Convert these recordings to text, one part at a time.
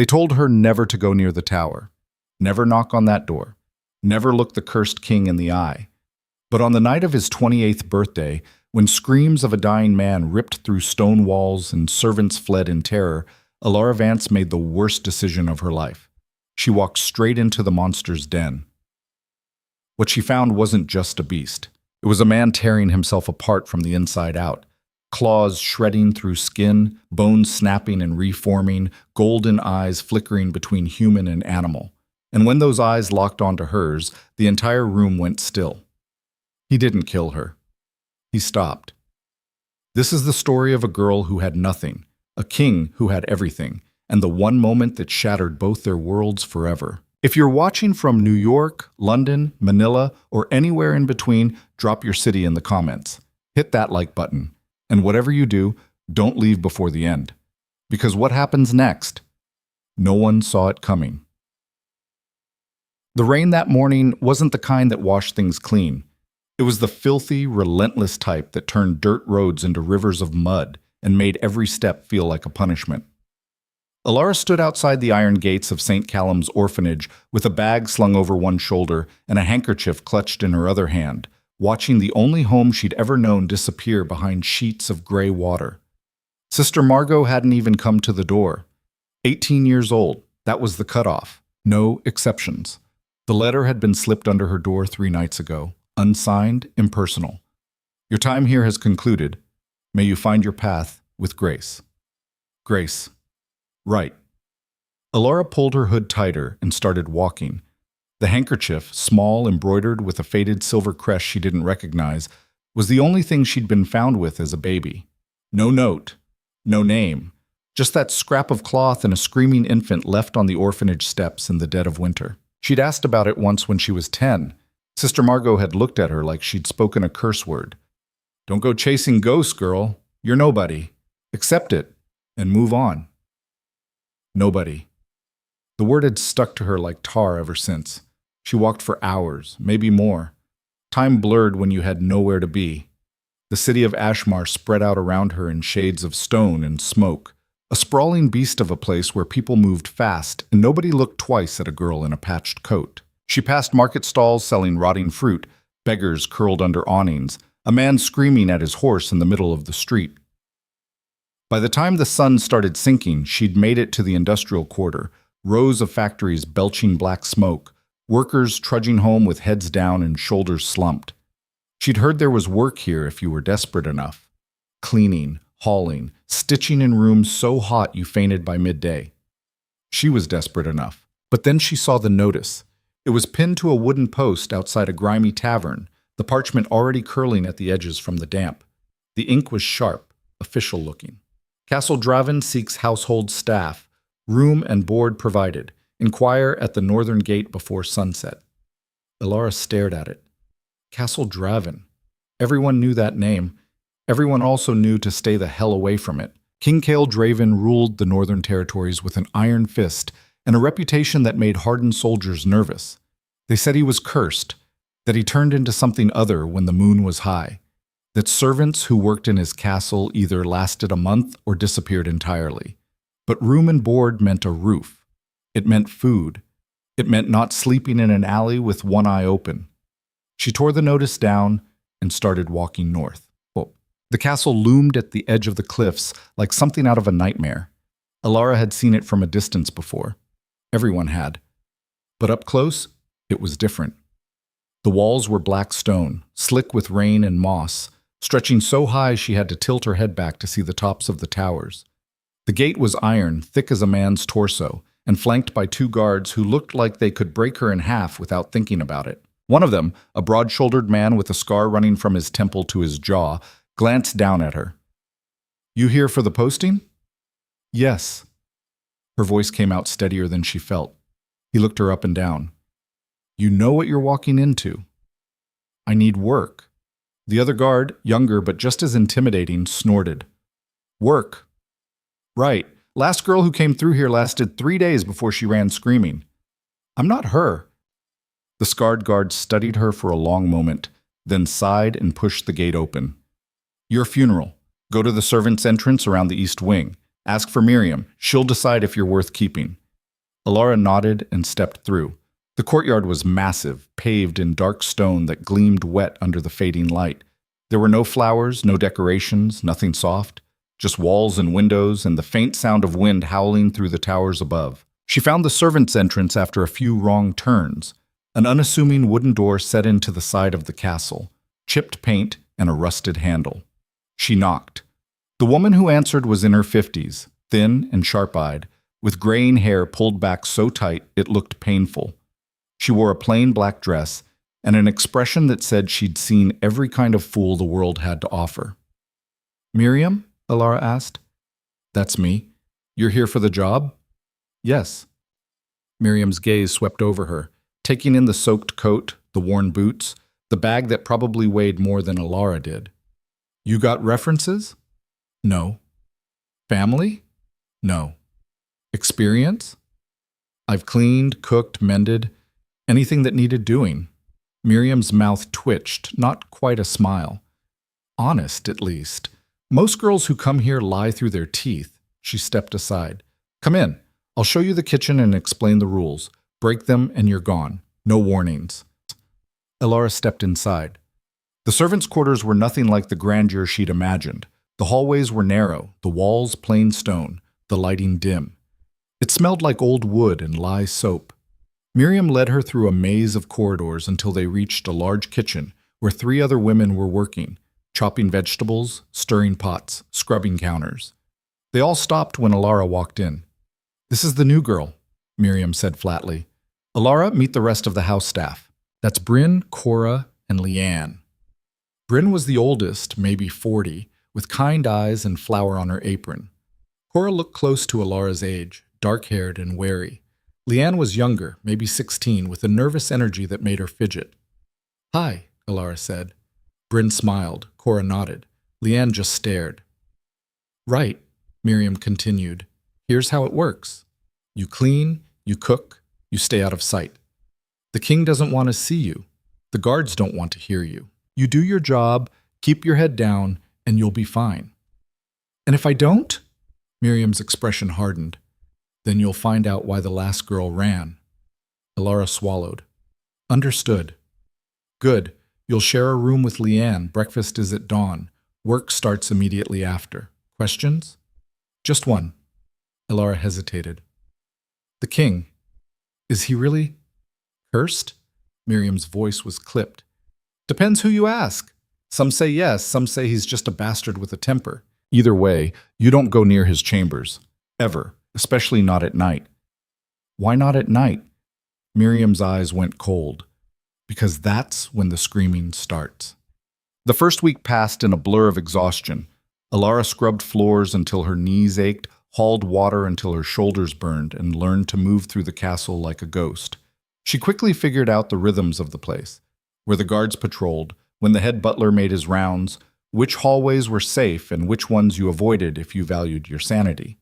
They told her never to go near the tower, never knock on that door, never look the cursed king in the eye. But on the night of his 28th birthday, when screams of a dying man ripped through stone walls and servants fled in terror, Alara Vance made the worst decision of her life. She walked straight into the monster's den. What she found wasn't just a beast. It was a man tearing himself apart from the inside out. Claws shredding through skin, bones snapping and reforming, golden eyes flickering between human and animal. And when those eyes locked onto hers, the entire room went still. He didn't kill her. He stopped. This is the story of a girl who had nothing, a king who had everything, and the one moment that shattered both their worlds forever. If you're watching from New York, London, Manila, or anywhere in between, drop your city in the comments. Hit that like button. And whatever you do, don't leave before the end. Because what happens next? No one saw it coming. The rain that morning wasn't the kind that washed things clean. It was the filthy, relentless type that turned dirt roads into rivers of mud and made every step feel like a punishment. Alara stood outside the iron gates of St. Callum's orphanage with a bag slung over one shoulder and a handkerchief clutched in her other hand, watching the only home she'd ever known disappear behind sheets of gray water. Sister Margot hadn't even come to the door. 18 years old, that was the cutoff. No exceptions. The letter had been slipped under her door 3 nights ago, unsigned, impersonal. Your time here has concluded. May you find your path with grace. Grace. Right. Alara pulled her hood tighter and started walking. The handkerchief, small, embroidered with a faded silver crest she didn't recognize, was the only thing she'd been found with as a baby. No note, no name, just that scrap of cloth and a screaming infant left on the orphanage steps in the dead of winter. She'd asked about it once when she was 10. Sister Margot had looked at her like she'd spoken a curse word. Don't go chasing ghosts, girl. You're nobody. Accept it and move on. Nobody. The word had stuck to her like tar ever since. She walked for hours, maybe more. Time blurred when you had nowhere to be. The city of Ashmar spread out around her in shades of stone and smoke, a sprawling beast of a place where people moved fast and nobody looked twice at a girl in a patched coat. She passed market stalls selling rotting fruit, beggars curled under awnings, a man screaming at his horse in the middle of the street. By the time the sun started sinking, she'd made it to the industrial quarter, rows of factories belching black smoke, workers trudging home with heads down and shoulders slumped. She'd heard there was work here if you were desperate enough. Cleaning, hauling, stitching in rooms so hot you fainted by midday. She was desperate enough. But then she saw the notice. It was pinned to a wooden post outside a grimy tavern, the parchment already curling at the edges from the damp. The ink was sharp, official looking. Castle Draven seeks household staff. Room and board provided. Inquire at the northern gate before sunset. Alara stared at it. Castle Draven. Everyone knew that name. Everyone also knew to stay the hell away from it. King Cale Draven ruled the northern territories with an iron fist and a reputation that made hardened soldiers nervous. They said he was cursed, that he turned into something other when the moon was high, that servants who worked in his castle either lasted a month or disappeared entirely. But room and board meant a roof. It meant food. It meant not sleeping in an alley with one eye open. She tore the notice down and started walking north. The castle loomed at the edge of the cliffs like something out of a nightmare. Alara had seen it from a distance before. Everyone had. But up close, it was different. The walls were black stone, slick with rain and moss, stretching so high she had to tilt her head back to see the tops of the towers. The gate was iron, thick as a man's torso, and flanked by 2 guards who looked like they could break her in half without thinking about it. One of them, a broad-shouldered man with a scar running from his temple to his jaw, glanced down at her. "You here for the posting?" "Yes." Her voice came out steadier than she felt. He looked her up and down. "You know what you're walking into." "I need work." The other guard, younger but just as intimidating, snorted. "Work." "Right. Last girl who came through here lasted 3 days before she ran screaming." "I'm not her." The scarred guard studied her for a long moment, then sighed and pushed the gate open. "Your funeral. Go to the servants' entrance around the east wing. Ask for Miriam. She'll decide if you're worth keeping. Alara nodded and stepped through. The courtyard was massive, paved in dark stone that gleamed wet under the fading light. There were no flowers, no decorations, nothing soft, just walls and windows and the faint sound of wind howling through the towers above. She found the servants' entrance after a few wrong turns, an unassuming wooden door set into the side of the castle, chipped paint and a rusted handle. She knocked. The woman who answered was in her 50s, thin and sharp-eyed, with graying hair pulled back so tight it looked painful. She wore a plain black dress and an expression that said she'd seen every kind of fool the world had to offer. "Miriam?" Alara asked. "That's me. You're here for the job?" "Yes." Miriam's gaze swept over her, taking in the soaked coat, the worn boots, the bag that probably weighed more than Alara did. "You got references?" "No." "Family?" "No." "Experience?" "I've cleaned, cooked, mended, anything that needed doing." Miriam's mouth twitched, not quite a smile. "Honest, at least. Most girls who come here lie through their teeth." She stepped aside. "Come in. I'll show you the kitchen and explain the rules. Break them and you're gone. No warnings." Alara stepped inside. The servants' quarters were nothing like the grandeur she'd imagined. The hallways were narrow, the walls plain stone, the lighting dim. It smelled like old wood and lye soap. Miriam led her through a maze of corridors until they reached a large kitchen where 3 other women were working, chopping vegetables, stirring pots, scrubbing counters. They all stopped when Alara walked in. "This is the new girl," Miriam said flatly. "Alara, meet the rest of the house staff. That's Bryn, Cora, and Leanne." Bryn was the oldest, maybe 40, with kind eyes and flour on her apron. Cora looked close to Alara's age, dark-haired and wary. Leanne was younger, maybe 16, with a nervous energy that made her fidget. "Hi," Alara said. Bryn smiled. Cora nodded. Leanne just stared. "Right," Miriam continued. "Here's how it works. You clean, you cook, you stay out of sight. The king doesn't want to see you. The guards don't want to hear you. You do your job, keep your head down, and you'll be fine." "And if I don't?" Miriam's expression hardened. "Then you'll find out why the last girl ran." Alara swallowed. "Understood." "Good. You'll share a room with Leanne. Breakfast is at dawn. Work starts immediately after. Questions?" "Just one." Alara hesitated. "The king. Is he really cursed?" Miriam's voice was clipped. "Depends who you ask. Some say yes, some say he's just a bastard with a temper. Either way, you don't go near his chambers. Ever. Especially not at night." "Why not at night?" Miriam's eyes went cold. "Because that's when the screaming starts." The first week passed in a blur of exhaustion. Alara scrubbed floors until her knees ached, hauled water until her shoulders burned, and learned to move through the castle like a ghost. She quickly figured out the rhythms of the place, where the guards patrolled, when the head butler made his rounds, which hallways were safe and which ones you avoided if you valued your sanity.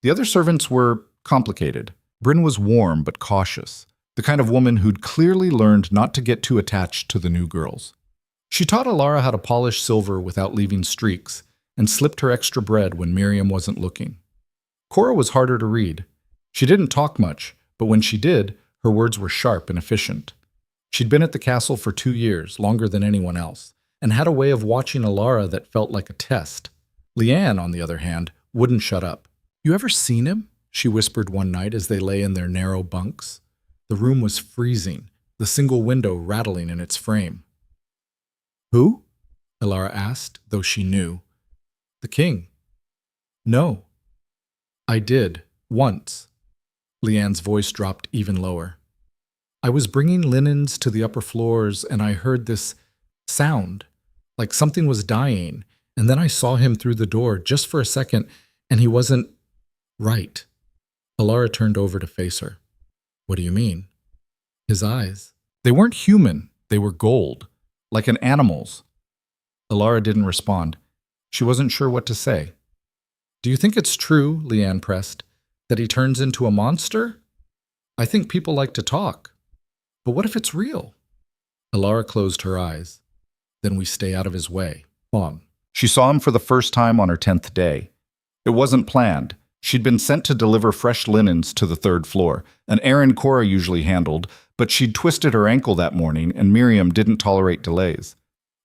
The other servants were complicated. Bryn was warm but cautious, the kind of woman who'd clearly learned not to get too attached to the new girls. She taught Alara how to polish silver without leaving streaks, and slipped her extra bread when Miriam wasn't looking. Cora was harder to read. She didn't talk much, but when she did, her words were sharp and efficient. She'd been at the castle for 2 years, longer than anyone else, and had a way of watching Alara that felt like a test. Leanne, on the other hand, wouldn't shut up. "You ever seen him?" she whispered one night as they lay in their narrow bunks. The room was freezing, the single window rattling in its frame. "Who?" Alara asked, though she knew. "The king." "No." "I did, once." Leanne's voice dropped even lower. "I was bringing linens to the upper floors and I heard this sound, like something was dying, and then I saw him through the door just for a second, and he wasn't right." Alara turned over to face her. "What do you mean?" "His eyes. They weren't human, they were gold, like an animal's." Alara didn't respond. She wasn't sure what to say. "Do you think it's true," Leanne pressed, "that he turns into a monster? I think people like to talk. But what if it's real?" Alara closed her eyes. "Then we stay out of his way." On. She saw him for the first time on her 10th day. It wasn't planned. She'd been sent to deliver fresh linens to the third floor, an errand Cora usually handled, but she'd twisted her ankle that morning and Miriam didn't tolerate delays.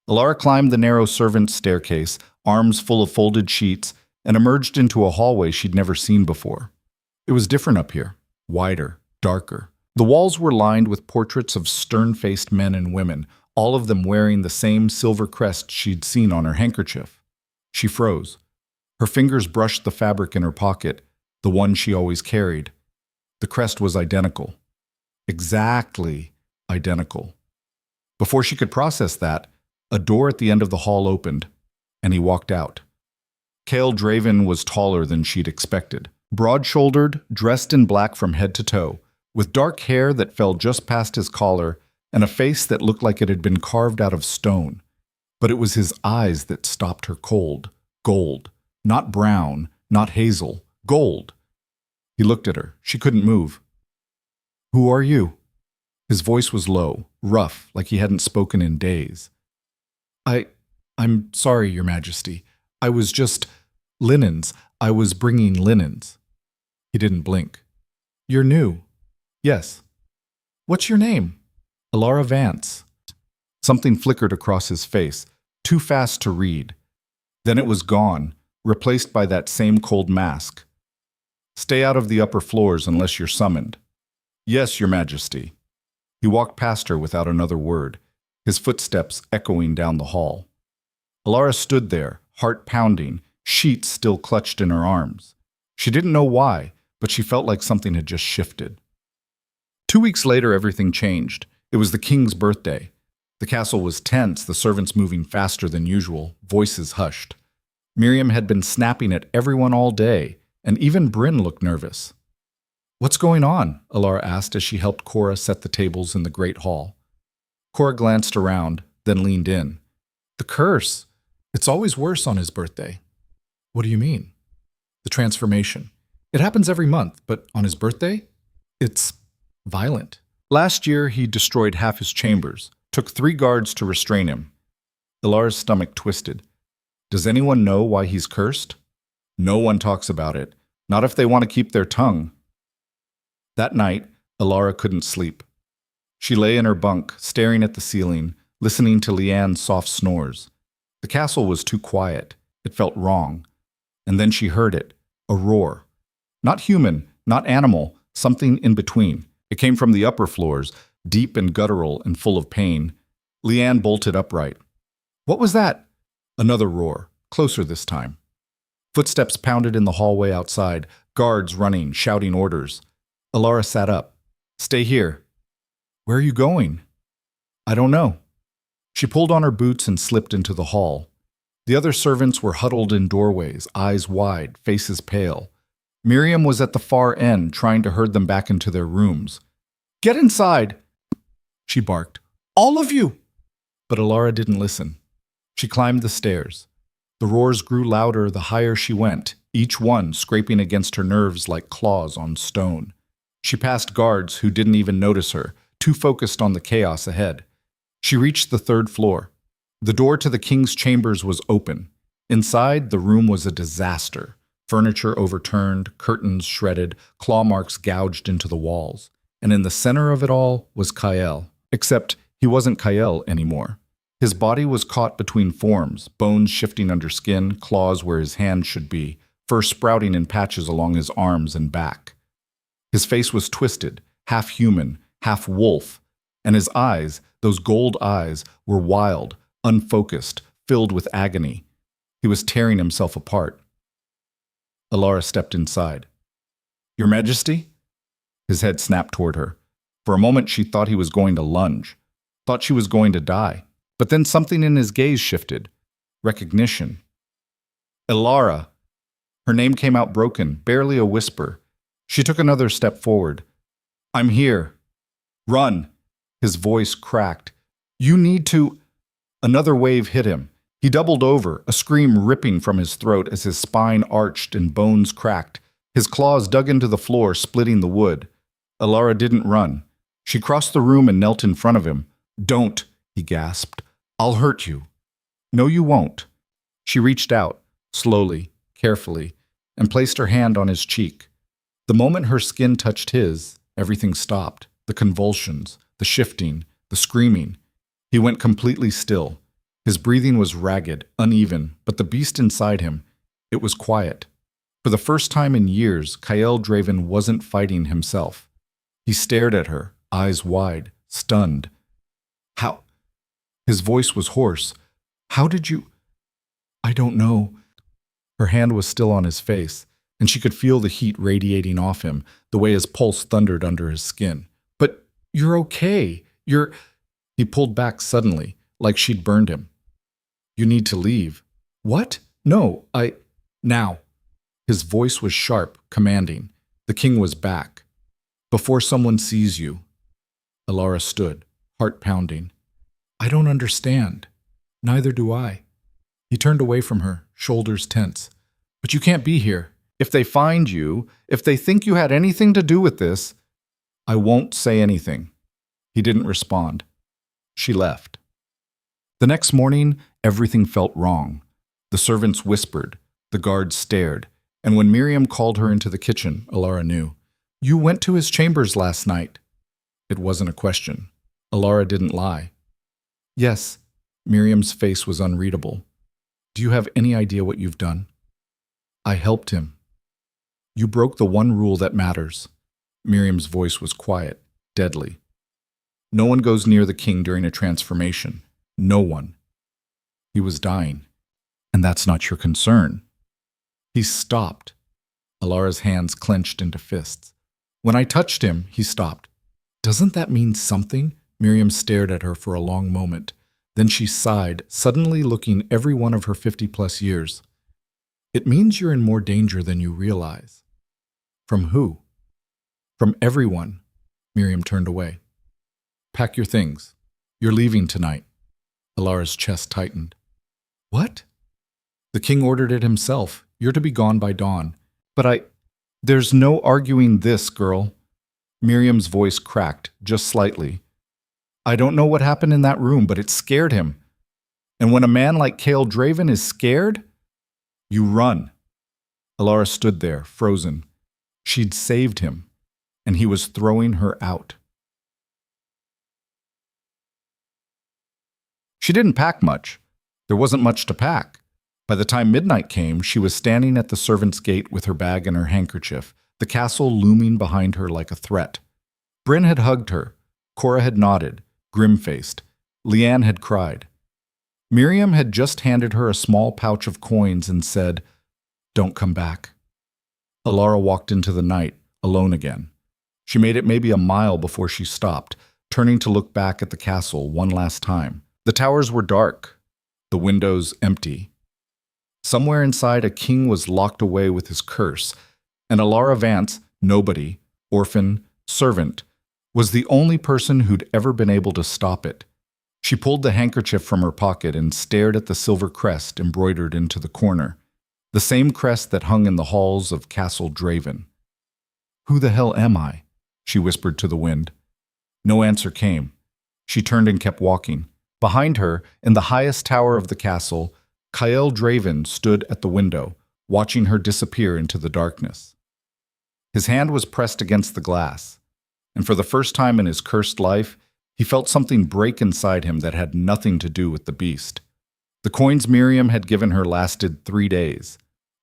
Alara climbed the narrow servant's staircase, arms full of folded sheets, and emerged into a hallway she'd never seen before. It was different up here, wider, darker. The walls were lined with portraits of stern-faced men and women, all of them wearing the same silver crest she'd seen on her handkerchief. She froze. Her fingers brushed the fabric in her pocket, the one she always carried. The crest was identical. Exactly identical. Before she could process that, a door at the end of the hall opened, and he walked out. Cale Draven was taller than she'd expected. Broad-shouldered, dressed in black from head to toe, with dark hair that fell just past his collar and a face that looked like it had been carved out of stone. But it was his eyes that stopped her cold. Gold. Not brown, not hazel. Gold. He looked at her. She couldn't move. "Who are you?" His voice was low, rough, like he hadn't spoken in days. I'm sorry, Your Majesty. I was just... linens. I was bringing linens." He didn't blink. "You're new." "Yes." "What's your name?" "Alara Vance." Something flickered across his face, too fast to read. Then it was gone, replaced by that same cold mask. "Stay out of the upper floors unless you're summoned." "Yes, Your Majesty." He walked past her without another word, his footsteps echoing down the hall. Alara stood there, heart pounding, sheets still clutched in her arms. She didn't know why, but she felt like something had just shifted. 2 weeks later, everything changed. It was the king's birthday. The castle was tense, the servants moving faster than usual, voices hushed. Miriam had been snapping at everyone all day, and even Bryn looked nervous. "What's going on?" Alara asked as she helped Cora set the tables in the great hall. Cora glanced around, then leaned in. "The curse. It's always worse on his birthday." "What do you mean?" "The transformation. It happens every month, but on his birthday, it's violent. Last year, he destroyed half his chambers, took 3 guards to restrain him." Alara's stomach twisted. "Does anyone know why he's cursed?" "No one talks about it. Not if they want to keep their tongue." That night, Alara couldn't sleep. She lay in her bunk, staring at the ceiling, listening to Leanne's soft snores. The castle was too quiet. It felt wrong. And then she heard it, a roar. Not human, not animal, something in between. It came from the upper floors, deep and guttural and full of pain. Leanne bolted upright. "What was that?" Another roar, closer this time. Footsteps pounded in the hallway outside, guards running, shouting orders. Alara sat up. "Stay here." "Where are you going?" "I don't know." She pulled on her boots and slipped into the hall. The other servants were huddled in doorways, eyes wide, faces pale. Miriam was at the far end, trying to herd them back into their rooms. "Get inside!" she barked. "All of you!" But Alara didn't listen. She climbed the stairs. The roars grew louder the higher she went, each one scraping against her nerves like claws on stone. She passed guards who didn't even notice her, too focused on the chaos ahead. She reached the 3rd floor. The door to the king's chambers was open. Inside, the room was a disaster. Furniture overturned, curtains shredded, claw marks gouged into the walls. And in the center of it all was Kyle. Except he wasn't Kyle anymore. His body was caught between forms, bones shifting under skin, claws where his hands should be, fur sprouting in patches along his arms and back. His face was twisted, half human, half wolf, and his eyes, those gold eyes, were wild, unfocused, filled with agony. He was tearing himself apart. Alara stepped inside. "Your Majesty?" His head snapped toward her. For a moment she thought he was going to lunge, thought she was going to die. But then something in his gaze shifted. Recognition. "Alara." Her name came out broken, barely a whisper. She took another step forward. "I'm here." "Run." His voice cracked. "You need to—" Another wave hit him. He doubled over, a scream ripping from his throat as his spine arched and bones cracked. His claws dug into the floor, splitting the wood. Alara didn't run. She crossed the room and knelt in front of him. "Don't," he gasped. "I'll hurt you." "No, you won't." She reached out, slowly, carefully. and placed her hand on his cheek. The moment her skin touched his, everything stopped. The convulsions, the shifting, the screaming. He went completely still. His breathing was ragged, uneven, but the beast inside him, it was quiet. For the first time in years, Kyle Draven wasn't fighting himself. He stared at her, eyes wide, stunned. How? His voice was hoarse. How did you? I don't know. Her hand was still on his face, and she could feel the heat radiating off him, the way his pulse thundered under his skin. But you're okay. He pulled back suddenly, like she'd burned him. You need to leave. What? No, Now. His voice was sharp, commanding. The king was back. Before someone sees you. Alara stood, heart pounding. I don't understand. Neither do I. He turned away from her, shoulders tense. But you can't be here. If they find you, if they think you had anything to do with this, I won't say anything. He didn't respond. She left. The next morning, everything felt wrong. The servants whispered, the guards stared, and when Miriam called her into the kitchen, Alara knew. You went to his chambers last night. It wasn't a question. Alara didn't lie. Yes, Miriam's face was unreadable. Do you have any idea what you've done? I helped him. You broke the one rule that matters. Miriam's voice was quiet, deadly. No one goes near the king during a transformation. No one. He was dying. And that's not your concern. He stopped. Alara's hands clenched into fists. When I touched him, he stopped. Doesn't that mean something? Miriam stared at her for a long moment. Then she sighed, suddenly looking every one of her 50-plus years. It means you're in more danger than you realize. From who? From everyone. Miriam turned away. Pack your things. You're leaving tonight. Alara's chest tightened. What? The king ordered it himself. You're to be gone by dawn. But There's no arguing this, girl. Miriam's voice cracked, just slightly. I don't know what happened in that room, but it scared him. And when a man like Kyle Draven is scared, you run. Alara stood there, frozen. She'd saved him, and he was throwing her out. She didn't pack much. There wasn't much to pack. By the time midnight came, she was standing at the servants' gate with her bag and her handkerchief, the castle looming behind her like a threat. Bryn had hugged her. Cora had nodded, grim-faced. Leanne had cried. Miriam had just handed her a small pouch of coins and said, Don't come back. Alara walked into the night, alone again. She made it maybe a mile before she stopped, turning to look back at the castle one last time. The towers were dark, the windows empty. Somewhere inside, a king was locked away with his curse, and Alara Vance, nobody, orphan, servant, was the only person who'd ever been able to stop it. She pulled the handkerchief from her pocket and stared at the silver crest embroidered into the corner, the same crest that hung in the halls of Castle Draven. Who the hell am I? She whispered to the wind. No answer came. She turned and kept walking. Behind her, in the highest tower of the castle, Kyle Draven stood at the window, watching her disappear into the darkness. His hand was pressed against the glass, and for the first time in his cursed life, he felt something break inside him that had nothing to do with the beast. The coins Miriam had given her lasted 3 days.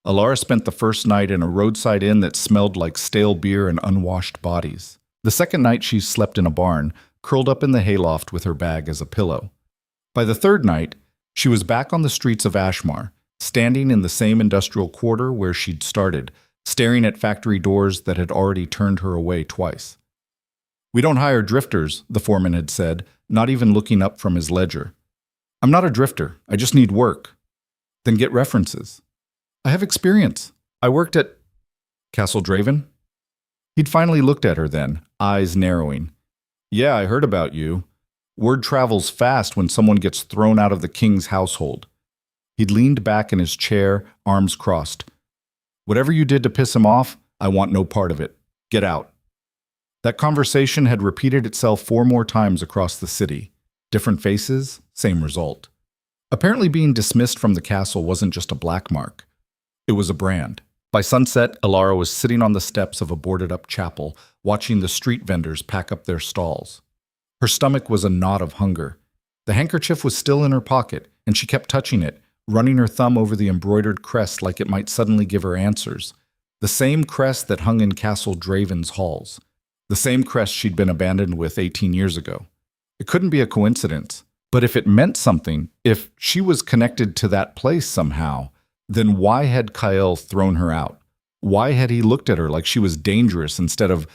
Alara spent the first night in a roadside inn that smelled like stale beer and unwashed bodies. The second night she slept in a barn, curled up in the hayloft with her bag as a pillow. By the third night, she was back on the streets of Ashmar, standing in the same industrial quarter where she'd started, staring at factory doors that had already turned her away twice. We don't hire drifters, the foreman had said, not even looking up from his ledger. I'm not a drifter. I just need work. Then get references. I have experience. I worked at Castle Draven. He'd finally looked at her then, eyes narrowing. Yeah, I heard about you. Word travels fast when someone gets thrown out of the king's household. He'd leaned back in his chair, arms crossed. Whatever you did to piss him off, I want no part of it. Get out. That conversation had repeated itself 4 more times across the city. Different faces, same result. Apparently being dismissed from the castle wasn't just a black mark. It was a brand. By sunset, Ilara was sitting on the steps of a boarded-up chapel, watching the street vendors pack up their stalls. Her stomach was a knot of hunger. The handkerchief was still in her pocket, and she kept touching it, running her thumb over the embroidered crest like it might suddenly give her answers. The same crest that hung in Castle Draven's halls. The same crest she'd been abandoned with 18 years ago. It couldn't be a coincidence. But if it meant something, if she was connected to that place somehow, then why had Kyle thrown her out? Why had he looked at her like she was dangerous instead of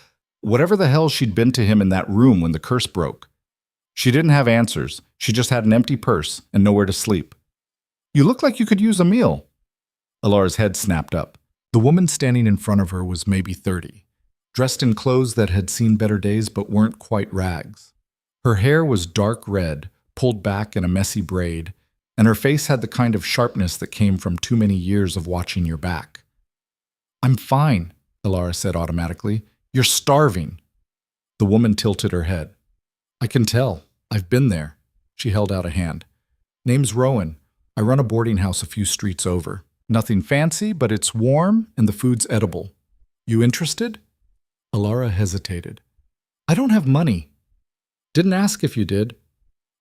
whatever the hell she'd been to him in that room when the curse broke? She didn't have answers. She just had an empty purse and nowhere to sleep. "You look like you could use a meal." Ilara's head snapped up. The woman standing in front of her was maybe 30, dressed in clothes that had seen better days but weren't quite rags. Her hair was dark red, pulled back in a messy braid, and her face had the kind of sharpness that came from too many years of watching your back. "I'm fine," Ilara said automatically. "You're starving." The woman tilted her head. "I can tell. I've been there." She held out a hand. "Name's Rowan. I run a boarding house a few streets over. Nothing fancy, but it's warm and the food's edible. You interested?" Ilara hesitated. "I don't have money." "Didn't ask if you did."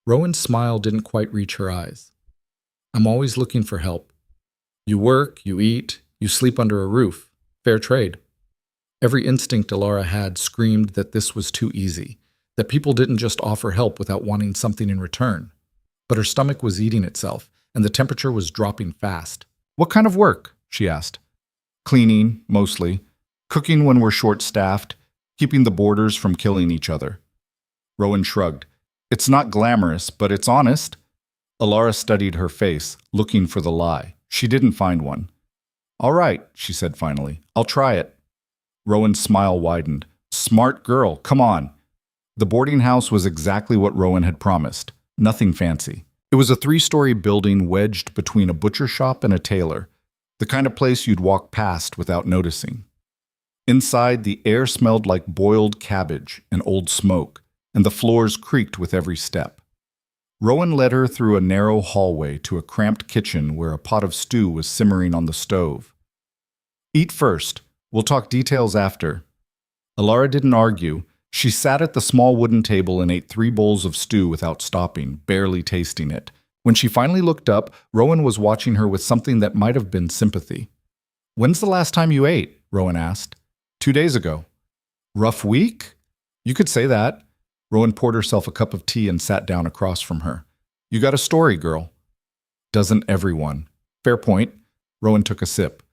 Rowan's smile didn't quite reach her eyes. "I'm always looking for help. You work, you eat, you sleep under a roof. Fair trade." Every instinct Ilara had screamed that this was too easy, that people didn't just offer help without wanting something in return. But her stomach was eating itself, and the temperature was dropping fast. "What kind of work?" she asked. "Cleaning, mostly. Cooking when we're short-staffed. Keeping the boarders from killing each other." Rowan shrugged. "It's not glamorous, but it's honest." Ilara studied her face, looking for the lie. She didn't find one. "All right," she said finally. "I'll try it." Rowan's smile widened. "Smart girl, come on." The boarding house was exactly what Rowan had promised. Nothing fancy. It was a 3-story building wedged between a butcher shop and a tailor, the kind of place you'd walk past without noticing. Inside, the air smelled like boiled cabbage and old smoke, and the floors creaked with every step. Rowan led her through a narrow hallway to a cramped kitchen where a pot of stew was simmering on the stove. "Eat first. We'll talk details after." Ilara didn't argue. She sat at the small wooden table and ate 3 bowls of stew without stopping, barely tasting it. When she finally looked up, Rowan was watching her with something that might have been sympathy. "When's the last time you ate?" Rowan asked. 2 days ago." "Rough week?" "You could say that." Rowan poured herself a cup of tea and sat down across from her. "You got a story, girl." "Doesn't everyone?" "Fair point." Rowan took a sip.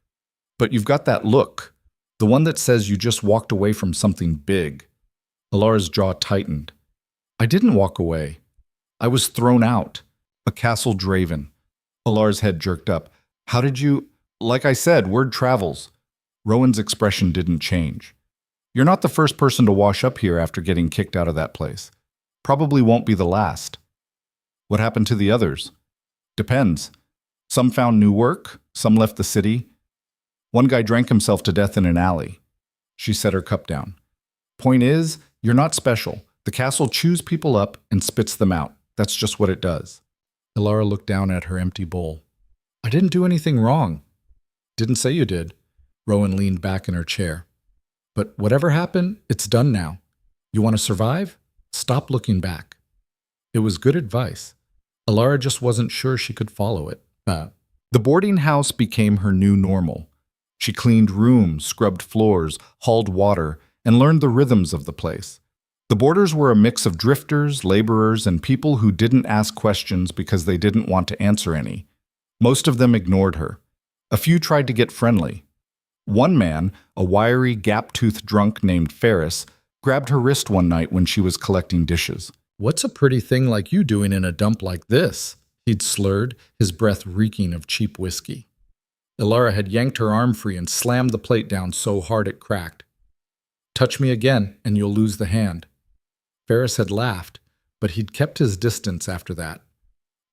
"But you've got that look. The one that says you just walked away from something big." Ilara's jaw tightened. "I didn't walk away. I was thrown out. A Castle Draven." Ilara's head jerked up. "How did you—" "Like I said, word travels." Rowan's expression didn't change. "You're not the first person to wash up here after getting kicked out of that place. Probably won't be the last." "What happened to the others?" "Depends. Some found new work, some left the city. One guy drank himself to death in an alley." She set her cup down. "Point is, you're not special. The castle chews people up and spits them out. That's just what it does." Ilara looked down at her empty bowl. "I didn't do anything wrong." "Didn't say you did." Rowan leaned back in her chair. "But whatever happened, it's done now. You want to survive? Stop looking back." It was good advice. Ilara just wasn't sure she could follow it. The boarding house became her new normal. She cleaned rooms, scrubbed floors, hauled water, and learned the rhythms of the place. The boarders were a mix of drifters, laborers, and people who didn't ask questions because they didn't want to answer any. Most of them ignored her. A few tried to get friendly. One man, a wiry, gap-toothed drunk named Ferris, grabbed her wrist one night when she was collecting dishes. "What's a pretty thing like you doing in a dump like this?" he'd slurred, his breath reeking of cheap whiskey. Ilara had yanked her arm free and slammed the plate down so hard it cracked. "Touch me again, and you'll lose the hand." Ferris had laughed, but he'd kept his distance after that.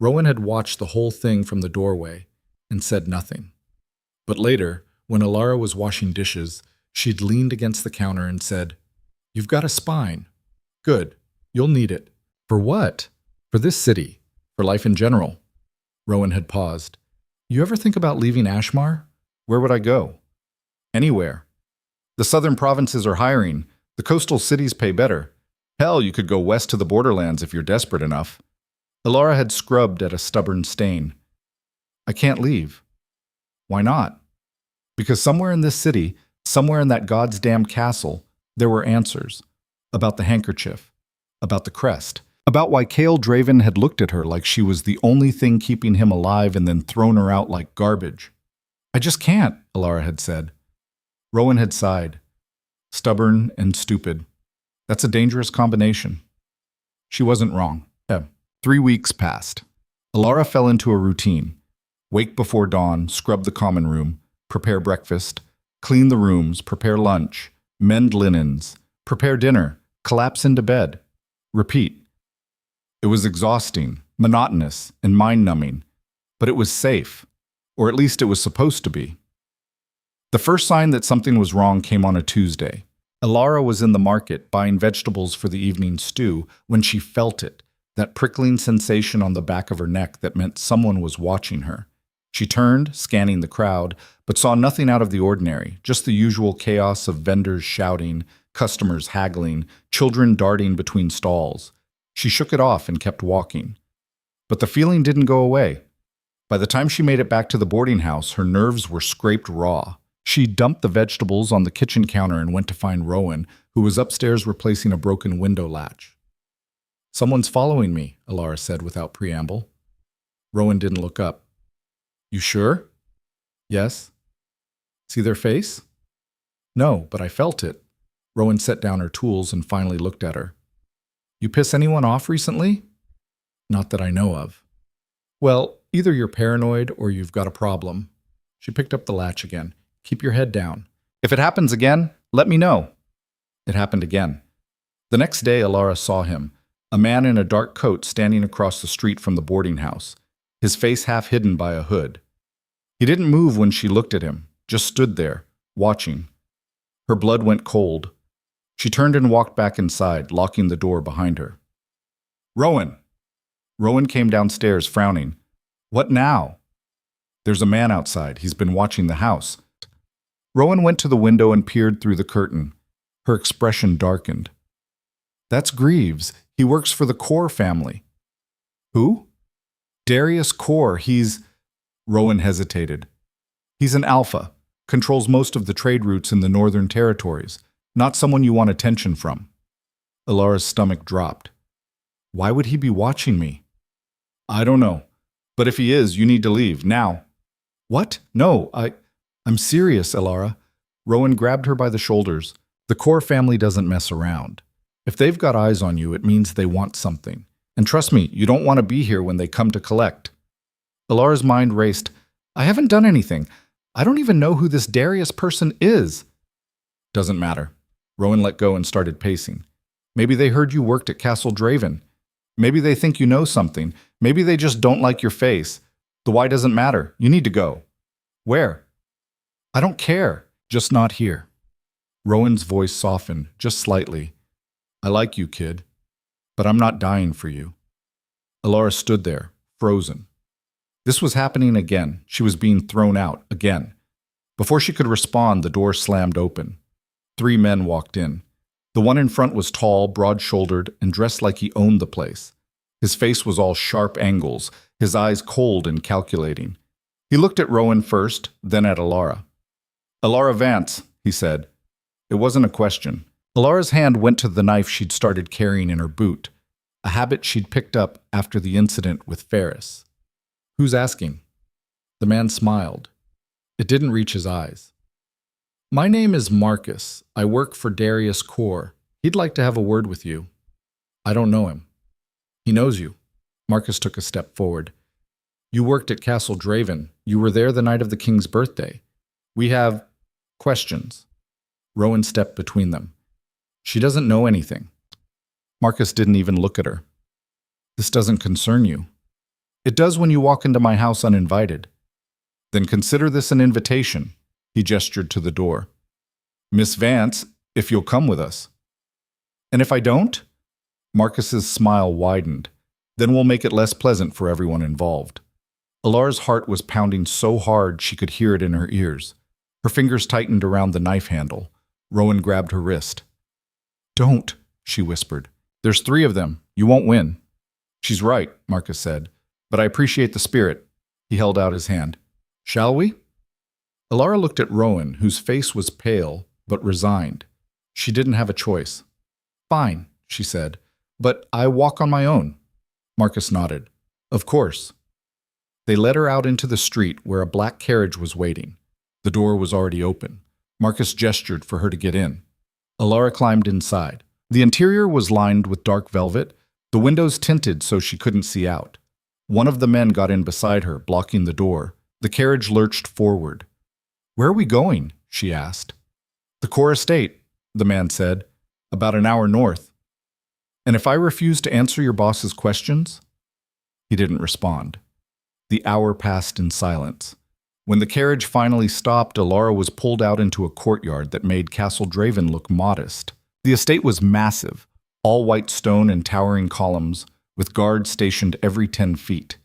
Rowan had watched the whole thing from the doorway and said nothing. But later, when Ilara was washing dishes, she'd leaned against the counter and said, "You've got a spine. Good. You'll need it." "For what?" "For this city. For life in general." Rowan had paused. "You ever think about leaving Ashmar? Where would I go?" Anywhere. The southern provinces are hiring. The coastal cities pay better. Hell, you could go west to the borderlands if you're desperate enough. Alara had scrubbed at a stubborn stain. I can't leave. Why not? Because somewhere in this city, somewhere in that God's damn castle, there were answers. About the handkerchief. About the crest. About why Cale Draven had looked at her like she was the only thing keeping him alive and then thrown her out like garbage. I just can't, Alara had said. Rowan had sighed. Stubborn and stupid. That's a dangerous combination. She wasn't wrong. 3 weeks passed. Alara fell into a routine. Wake before dawn, scrub the common room, prepare breakfast, clean the rooms, prepare lunch, mend linens, prepare dinner, collapse into bed. Repeat. It was exhausting, monotonous, and mind-numbing, but it was safe, or at least it was supposed to be. The first sign that something was wrong came on a Tuesday. Alara was in the market buying vegetables for the evening stew when she felt it, that prickling sensation on the back of her neck that meant someone was watching her. She turned, scanning the crowd, but saw nothing out of the ordinary, just the usual chaos of vendors shouting, customers haggling, children darting between stalls. She shook it off and kept walking. But the feeling didn't go away. By the time she made it back to the boarding house, her nerves were scraped raw. She dumped the vegetables on the kitchen counter and went to find Rowan, who was upstairs replacing a broken window latch. Someone's following me, Alara said without preamble. Rowan didn't look up. You sure? Yes. See their face? No, but I felt it. Rowan set down her tools and finally looked at her. You piss anyone off recently? Not that I know of. Well, either you're paranoid or you've got a problem. She picked up the latch again. Keep your head down. If it happens again, let me know. It happened again. The next day, Alara saw him, a man in a dark coat standing across the street from the boarding house, his face half hidden by a hood. He didn't move when she looked at him, just stood there, watching. Her blood went cold. She turned and walked back inside, locking the door behind her. Rowan! Rowan came downstairs, frowning. What now? There's a man outside. He's been watching the house. Rowan went to the window and peered through the curtain. Her expression darkened. That's Greaves. He works for the Core family. Who? Darius Core. Rowan hesitated. He's an alpha, controls most of the trade routes in the northern territories, not someone you want attention from. Alara's stomach dropped. Why would he be watching me? I don't know. But if he is, you need to leave, now. What? No, I'm serious, Alara. Rowan grabbed her by the shoulders. The Core family doesn't mess around. If they've got eyes on you, it means they want something. And trust me, you don't want to be here when they come to collect. Alara's mind raced. I haven't done anything. I don't even know who this Darius person is. Doesn't matter. Rowan let go and started pacing. Maybe they heard you worked at Castle Draven. Maybe they think you know something. Maybe they just don't like your face. The why doesn't matter. You need to go. Where? I don't care. Just not here. Rowan's voice softened, just slightly. I like you, kid. But I'm not dying for you. Alara stood there, frozen. This was happening again. She was being thrown out, again. Before she could respond, the door slammed open. 3 men walked in. The one in front was tall, broad-shouldered, and dressed like he owned the place. His face was all sharp angles, his eyes cold and calculating. He looked at Rowan first, then at Alara. Alara Vance, he said. It wasn't a question. Alara's hand went to the knife she'd started carrying in her boot, a habit she'd picked up after the incident with Ferris. Who's asking? The man smiled. It didn't reach his eyes. My name is Marcus. I work for Darius Core. He'd like to have a word with you. I don't know him. He knows you. Marcus took a step forward. You worked at Castle Draven. You were there the night of the king's birthday. We have questions. Rowan stepped between them. She doesn't know anything. Marcus didn't even look at her. This doesn't concern you. It does when you walk into my house uninvited. Then consider this an invitation. He gestured to the door. Miss Vance, if you'll come with us. And if I don't? Marcus's smile widened. Then we'll make it less pleasant for everyone involved. Alara's heart was pounding so hard she could hear it in her ears. Her fingers tightened around the knife handle. Rowan grabbed her wrist. "Don't," she whispered. "There's 3 of them. You won't win." "She's right," Marcus said. "But I appreciate the spirit." He held out his hand. "Shall we?" Alara looked at Rowan, whose face was pale but resigned. She didn't have a choice. "Fine," she said. "But I walk on my own." Marcus nodded. "Of course." They led her out into the street where a black carriage was waiting. The door was already open. Marcus gestured for her to get in. Alara climbed inside. The interior was lined with dark velvet, the windows tinted so she couldn't see out. One of the men got in beside her, blocking the door. The carriage lurched forward. "Where are we going?" she asked. "The Core Estate," the man said. "About an hour north." "And if I refuse to answer your boss's questions?" He didn't respond. The hour passed in silence. When the carriage finally stopped, Alara was pulled out into a courtyard that made Castle Draven look modest. The estate was massive, all white stone and towering columns, with guards stationed every 10 feet.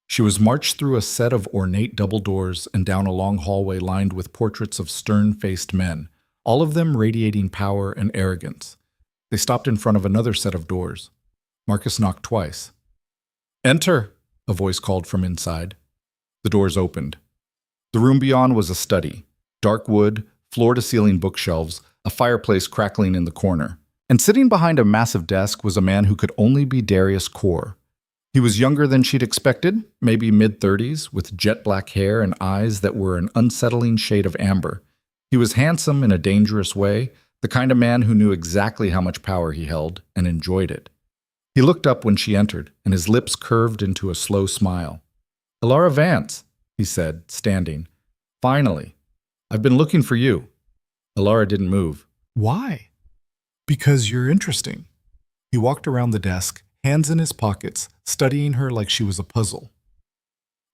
She was marched through a set of ornate double doors and down a long hallway lined with portraits of stern-faced men, all of them radiating power and arrogance. They stopped in front of another set of doors. Marcus knocked twice. "Enter," a voice called from inside. The doors opened. The room beyond was a study. Dark wood, floor-to-ceiling bookshelves, a fireplace crackling in the corner. And sitting behind a massive desk was a man who could only be Darius Core. He was younger than she'd expected, maybe mid-30s, with jet-black hair and eyes that were an unsettling shade of amber. He was handsome in a dangerous way, the kind of man who knew exactly how much power he held and enjoyed it. He looked up when she entered, and his lips curved into a slow smile. "Alara Vance," he said, standing. "Finally. I've been looking for you." Alara didn't move. "Why?" "Because you're interesting." He walked around the desk, hands in his pockets, studying her like she was a puzzle.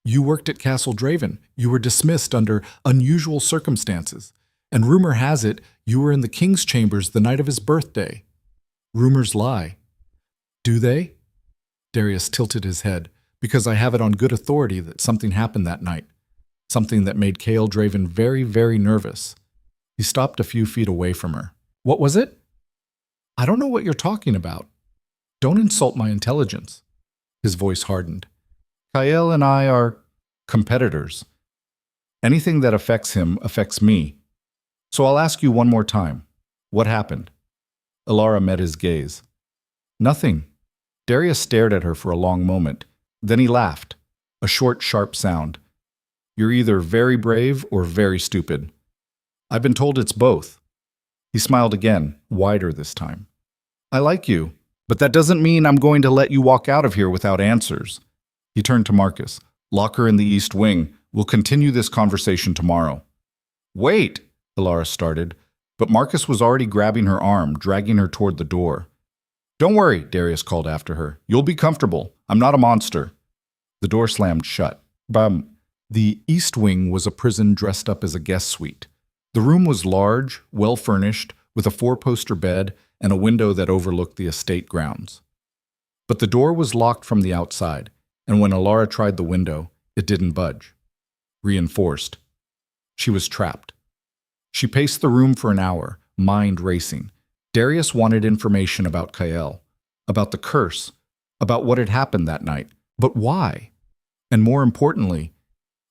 "You worked at Castle Draven. You were dismissed under unusual circumstances. And rumor has it you were in the king's chambers the night of his birthday." "Rumors lie." "Do they?" Darius tilted his head. "Because I have it on good authority that something happened that night. Something that made Castle Draven very, very nervous." He stopped a few feet away from her. "What was it?" "I don't know what you're talking about." "Don't insult my intelligence." His voice hardened. "Kael and I are competitors. Anything that affects him affects me. So I'll ask you one more time. What happened?" Alara met his gaze. "Nothing." Darius stared at her for a long moment. Then he laughed. A short, sharp sound. "You're either very brave or very stupid. I've been told it's both." He smiled again, wider this time. "I like you, but that doesn't mean I'm going to let you walk out of here without answers." He turned to Marcus. "Lock her in the East Wing. We'll continue this conversation tomorrow." "Wait," Alara started, but Marcus was already grabbing her arm, dragging her toward the door. "Don't worry," Darius called after her. "You'll be comfortable. I'm not a monster." The door slammed shut. Bum. The East Wing was a prison dressed up as a guest suite. The room was large, well-furnished, with a 4-poster bed and a window that overlooked the estate grounds. But the door was locked from the outside, and when Alara tried the window, it didn't budge. Reinforced. She was trapped. She paced the room for an hour, mind racing. Darius wanted information about Kael, about the curse, about what had happened that night. But why? And more importantly,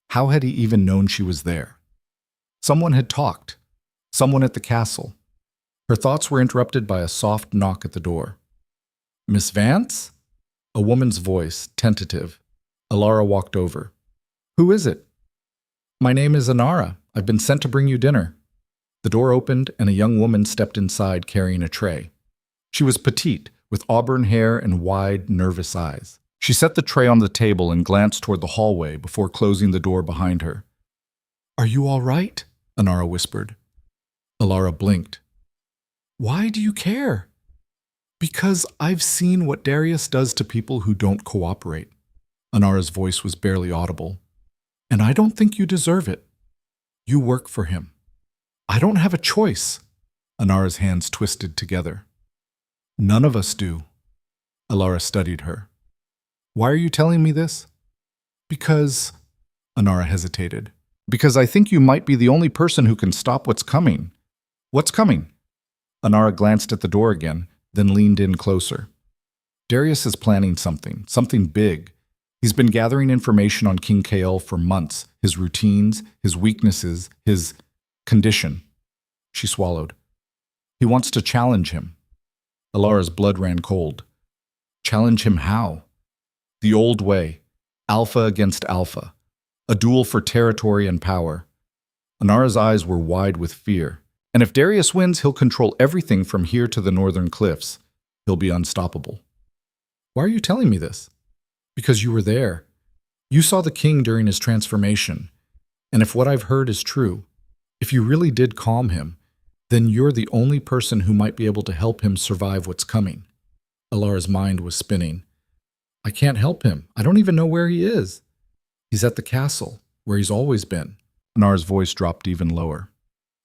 how had he even known she was there? Someone had talked. Someone at the castle. Her thoughts were interrupted by a soft knock at the door. "Miss Vance?" A woman's voice, tentative. Alara walked over. "Who is it?" "My name is Anara. I've been sent to bring you dinner." The door opened and a young woman stepped inside carrying a tray. She was petite, with auburn hair and wide, nervous eyes. She set the tray on the table and glanced toward the hallway before closing the door behind her. "Are you all right?" Anara whispered. Alara blinked. "Why do you care?" "Because I've seen what Darius does to people who don't cooperate." Anara's voice was barely audible. "And I don't think you deserve it. You work for him." "I don't have a choice." Anara's hands twisted together. "None of us do." Alara studied her. "Why are you telling me this?" "Because," Anara hesitated, Because I think you might be the only person who can stop what's coming. What's coming? Anara glanced at the door again, then leaned in closer. Darius is planning something big. He's been gathering information on King Kael for months, his routines, his weaknesses, his condition. She swallowed. He wants to challenge him. Alara's blood ran cold. Challenge him how? The old way, alpha against alpha, a duel for territory and power. Anara's eyes were wide with fear. And if Darius wins, he'll control everything from here to the northern cliffs. He'll be unstoppable. Why are you telling me this? Because you were there. You saw the king during his transformation. And if what I've heard is true, if you really did calm him, then you're the only person who might be able to help him survive what's coming. Alara's mind was spinning. I can't help him. I don't even know where he is. He's at the castle, where he's always been. Anara's voice dropped even lower.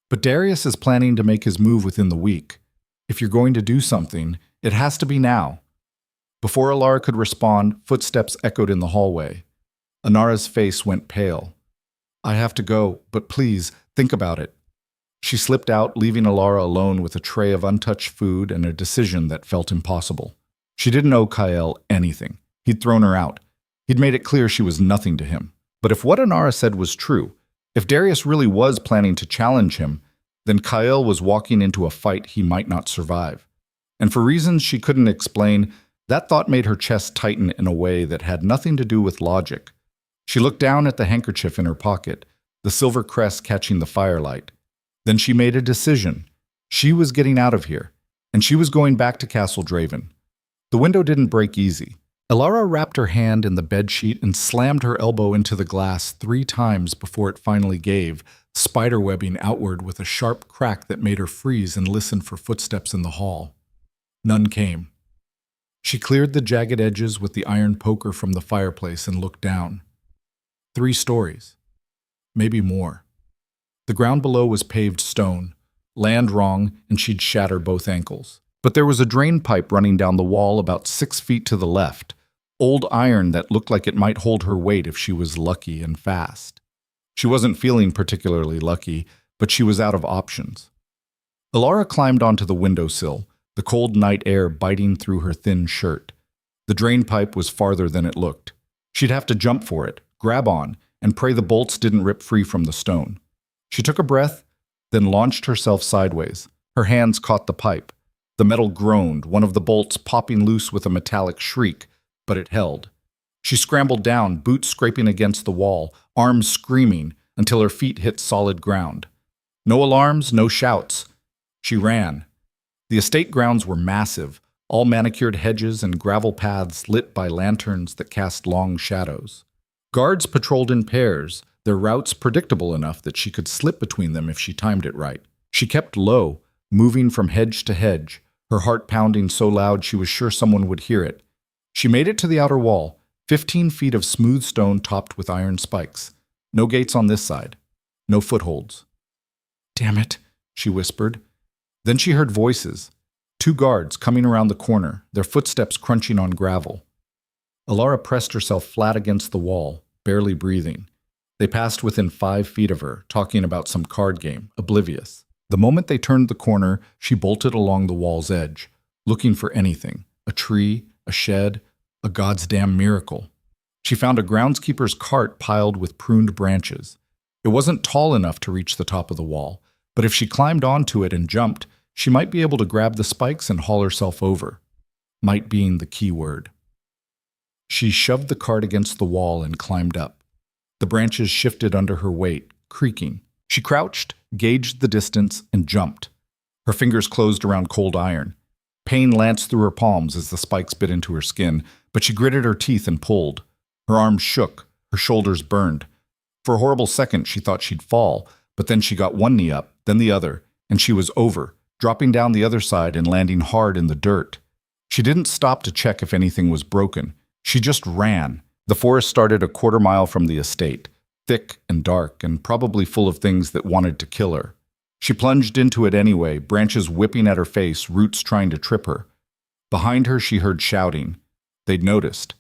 But Darius is planning to make his move within the week. If you're going to do something, it has to be now. Before Alara could respond, footsteps echoed in the hallway. Anara's face went pale. I have to go, but please, think about it. She slipped out, leaving Alara alone with a tray of untouched food and a decision that felt impossible. She didn't owe Kael anything. He'd thrown her out. He'd made it clear she was nothing to him. But if what Anara said was true, if Darius really was planning to challenge him, then Kael was walking into a fight he might not survive. And for reasons she couldn't explain, that thought made her chest tighten in a way that had nothing to do with logic. She looked down at the handkerchief in her pocket, the silver crest catching the firelight. Then she made a decision. She was getting out of here, and she was going back to Castle Draven. The window didn't break easy. Alara wrapped her hand in the bedsheet and slammed her elbow into the glass 3 times before it finally gave, spiderwebbing outward with a sharp crack that made her freeze and listen for footsteps in the hall. None came. She cleared the jagged edges with the iron poker from the fireplace and looked down. 3 stories. Maybe more. The ground below was paved stone, land wrong, and she'd shattered both ankles. But there was a drain pipe running down the wall about 6 feet to the left, old iron that looked like it might hold her weight if she was lucky and fast. She wasn't feeling particularly lucky, but she was out of options. Alara climbed onto the windowsill, the cold night air biting through her thin shirt. The drain pipe was farther than it looked. She'd have to jump for it, grab on, and pray the bolts didn't rip free from the stone. She took a breath, then launched herself sideways. Her hands caught the pipe. The metal groaned, one of the bolts popping loose with a metallic shriek, but it held. She scrambled down, boots scraping against the wall, arms screaming, until her feet hit solid ground. No alarms, no shouts. She ran. The estate grounds were massive, all manicured hedges and gravel paths lit by lanterns that cast long shadows. Guards patrolled in pairs, their routes predictable enough that she could slip between them if she timed it right. She kept low, moving from hedge to hedge, her heart pounding so loud she was sure someone would hear it. She made it to the outer wall, 15 feet of smooth stone topped with iron spikes. No gates on this side. No footholds. Damn it, she whispered. Then she heard voices. 2 guards coming around the corner, their footsteps crunching on gravel. Alara pressed herself flat against the wall, barely breathing. They passed within 5 feet of her, talking about some card game, oblivious. The moment they turned the corner, she bolted along the wall's edge, looking for anything, a tree, a shed, a goddamn miracle. She found a groundskeeper's cart piled with pruned branches. It wasn't tall enough to reach the top of the wall, but if she climbed onto it and jumped, she might be able to grab the spikes and haul herself over. Might being the key word. She shoved the cart against the wall and climbed up. The branches shifted under her weight, creaking. She crouched, gauged the distance, and jumped. Her fingers closed around cold iron. Pain lanced through her palms as the spikes bit into her skin, but she gritted her teeth and pulled. Her arms shook, her shoulders burned. For a horrible second, she thought she'd fall, but then she got one knee up, then the other, and she was over, dropping down the other side and landing hard in the dirt. She didn't stop to check if anything was broken. She just ran. The forest started a quarter mile from the estate, thick and dark and probably full of things that wanted to kill her. She plunged into it anyway, branches whipping at her face, roots trying to trip her. Behind her, she heard shouting. They'd noticed.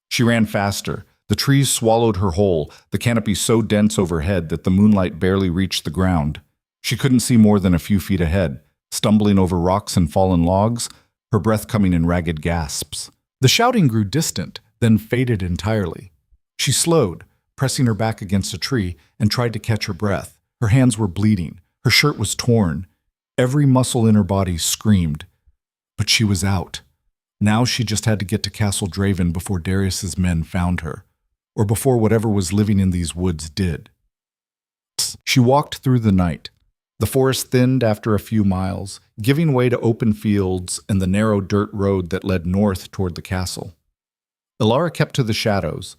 She ran faster, The trees swallowed her whole, the canopy so dense overhead that the moonlight barely reached the ground. She couldn't see more than a few feet ahead, stumbling over rocks and fallen logs, her breath coming in ragged gasps. The shouting grew distant, then faded entirely. She slowed, pressing her back against a tree, and tried to catch her breath. Her hands were bleeding. Her shirt was torn. Every muscle in her body screamed. But she was out. Now she just had to get to Castle Draven before Darius's men found her, or before whatever was living in these woods did. She walked through the night. The forest thinned after a few miles, giving way to open fields and the narrow dirt road that led north toward the castle. Elara kept to the shadows,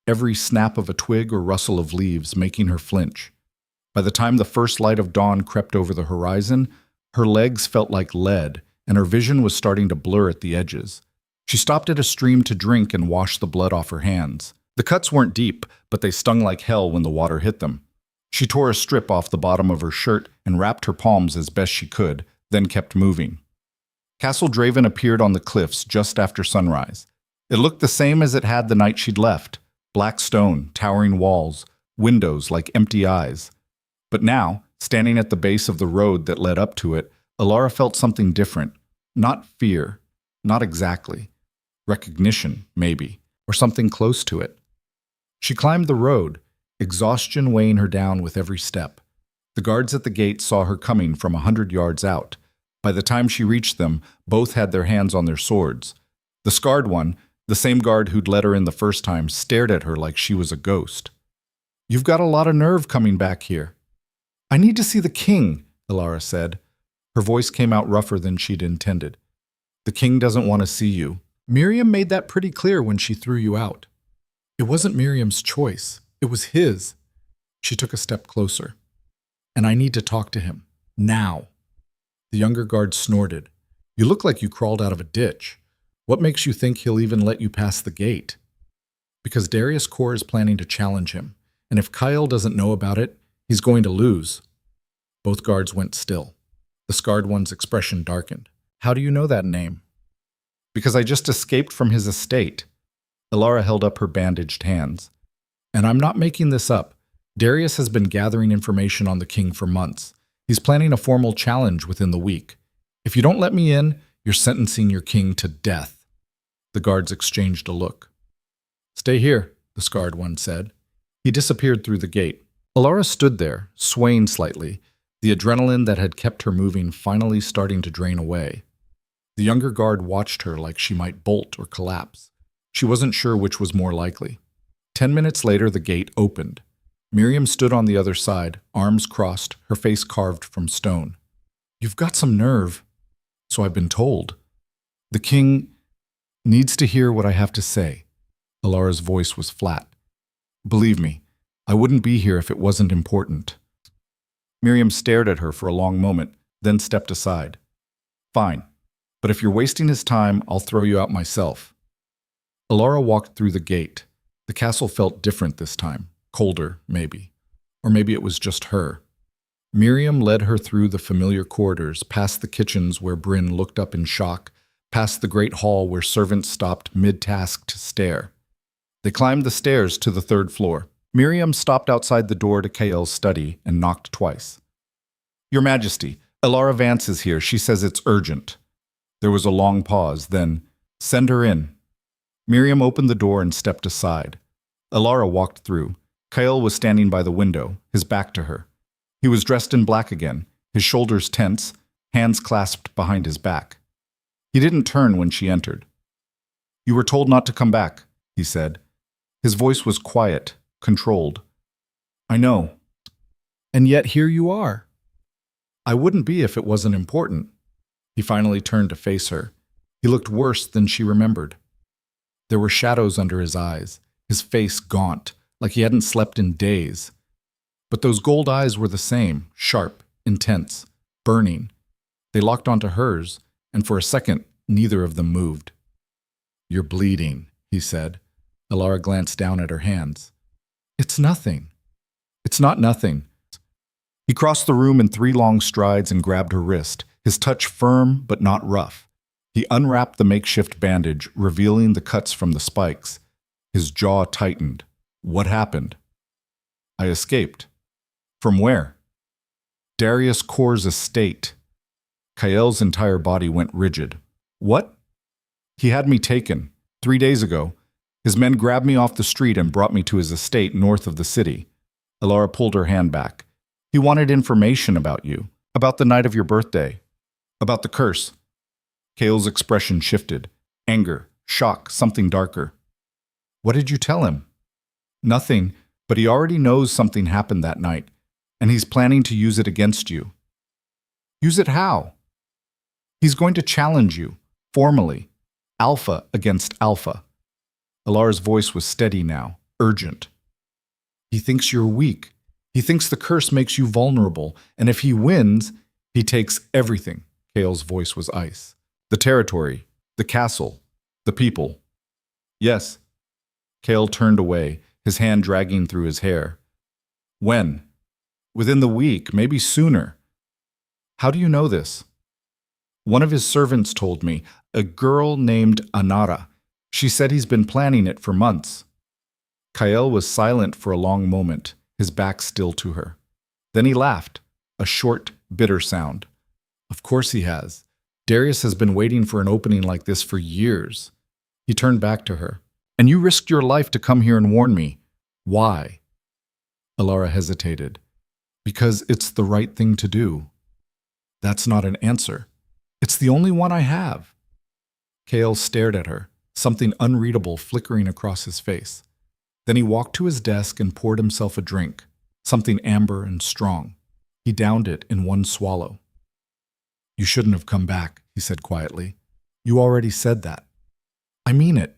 every snap of a twig or rustle of leaves making her flinch. By the time the first light of dawn crept over the horizon, her legs felt like lead, and her vision was starting to blur at the edges. She stopped at a stream to drink and wash the blood off her hands. The cuts weren't deep, but they stung like hell when the water hit them. She tore a strip off the bottom of her shirt and wrapped her palms as best she could, then kept moving. Castle Draven appeared on the cliffs just after sunrise. It looked the same as it had the night she'd left. Black stone, towering walls, windows like empty eyes. But now, standing at the base of the road that led up to it, Elara felt something different. Not fear, not exactly. Recognition, maybe, or something close to it. She climbed the road, exhaustion weighing her down with every step. The guards at the gate saw her coming from 100 yards out. By the time she reached them, both had their hands on their swords. The scarred one, the same guard who'd let her in the first time, stared at her like she was a ghost. "You've got a lot of nerve coming back here." "I need to see the king," Elara said. Her voice came out rougher than she'd intended. "The king doesn't want to see you. Miriam made that pretty clear when she threw you out. It wasn't Miriam's choice. It was his." She took a step closer. "And I need to talk to him. Now." The younger guard snorted. "You look like you crawled out of a ditch. What makes you think he'll even let you pass the gate?" "Because Darius Core is planning to challenge him, and if Kyle doesn't know about it, he's going to lose." Both guards went still. The scarred one's expression darkened. "How do you know that name?" "Because I just escaped from his estate." Elara held up her bandaged hands. "And I'm not making this up. Darius has been gathering information on the king for months. He's planning a formal challenge within the week. If you don't let me in, you're sentencing your king to death." The guards exchanged a look. "Stay here," the scarred one said. He disappeared through the gate. Elara stood there, swaying slightly, the adrenaline that had kept her moving finally starting to drain away. The younger guard watched her like she might bolt or collapse. She wasn't sure which was more likely. 10 minutes later, the gate opened. Miriam stood on the other side, arms crossed, her face carved from stone. "You've got some nerve." "So I've been told." "The king needs to hear what I have to say." Elara's voice was flat. "Believe me, I wouldn't be here if it wasn't important." Miriam stared at her for a long moment, then stepped aside. "Fine, but if you're wasting his time, I'll throw you out myself." Elara walked through the gate. The castle felt different this time, colder, maybe. Or maybe it was just her. Miriam led her through the familiar corridors, past the kitchens where Bryn looked up in shock, past the great hall where servants stopped mid-task to stare. They climbed the stairs to the 3rd floor. Miriam stopped outside the door to Kael's study and knocked twice. "Your Majesty, Elara Vance is here. She says it's urgent." There was a long pause, then, "Send her in." Miriam opened the door and stepped aside. Elara walked through. Kael was standing by the window, his back to her. He was dressed in black again, his shoulders tense, hands clasped behind his back. He didn't turn when she entered. "You were told not to come back," he said. His voice was quiet, controlled. "I know. And yet here you are." "I wouldn't be if it wasn't important." He finally turned to face her. He looked worse than she remembered. There were shadows under his eyes, his face gaunt, like he hadn't slept in days. But those gold eyes were the same, sharp, intense, burning. They locked onto hers, and for a second, neither of them moved. "You're bleeding," he said. Elara glanced down at her hands. "It's nothing." "It's not nothing." He crossed the room in 3 long strides and grabbed her wrist, his touch firm but not rough. He unwrapped the makeshift bandage, revealing the cuts from the spikes. His jaw tightened. What happened? I escaped. From where? Darius Cor's estate. Kael's entire body went rigid. What? He had me taken 3 days ago. His men grabbed me off the street and brought me to his estate north of the city. Alara pulled her hand back. He wanted information about you, about the night of your birthday, about the curse. Kael's expression shifted. Anger, shock, something darker. What did you tell him? Nothing, but he already knows something happened that night, and he's planning to use it against you. Use it how? He's going to challenge you, formally. Alpha against alpha. Alara's voice was steady now, urgent. He thinks you're weak. He thinks the curse makes you vulnerable, and if he wins, he takes everything. Kael's voice was ice. The territory, the castle, the people. Yes. Kael turned away, his hand dragging through his hair. When? Within the week, maybe sooner. How do you know this? One of his servants told me, a girl named Anara. She said he's been planning it for months. Kael was silent for a long moment, his back still to her. Then he laughed, a short, bitter sound. Of course he has. Darius has been waiting for an opening like this for years. He turned back to her. And you risked your life to come here and warn me. Why? Alara hesitated. Because it's the right thing to do. That's not an answer. It's the only one I have. Kael stared at her, something unreadable flickering across his face. Then he walked to his desk and poured himself a drink, something amber and strong. He downed it in one swallow. You shouldn't have come back, he said quietly. You already said that. I mean it.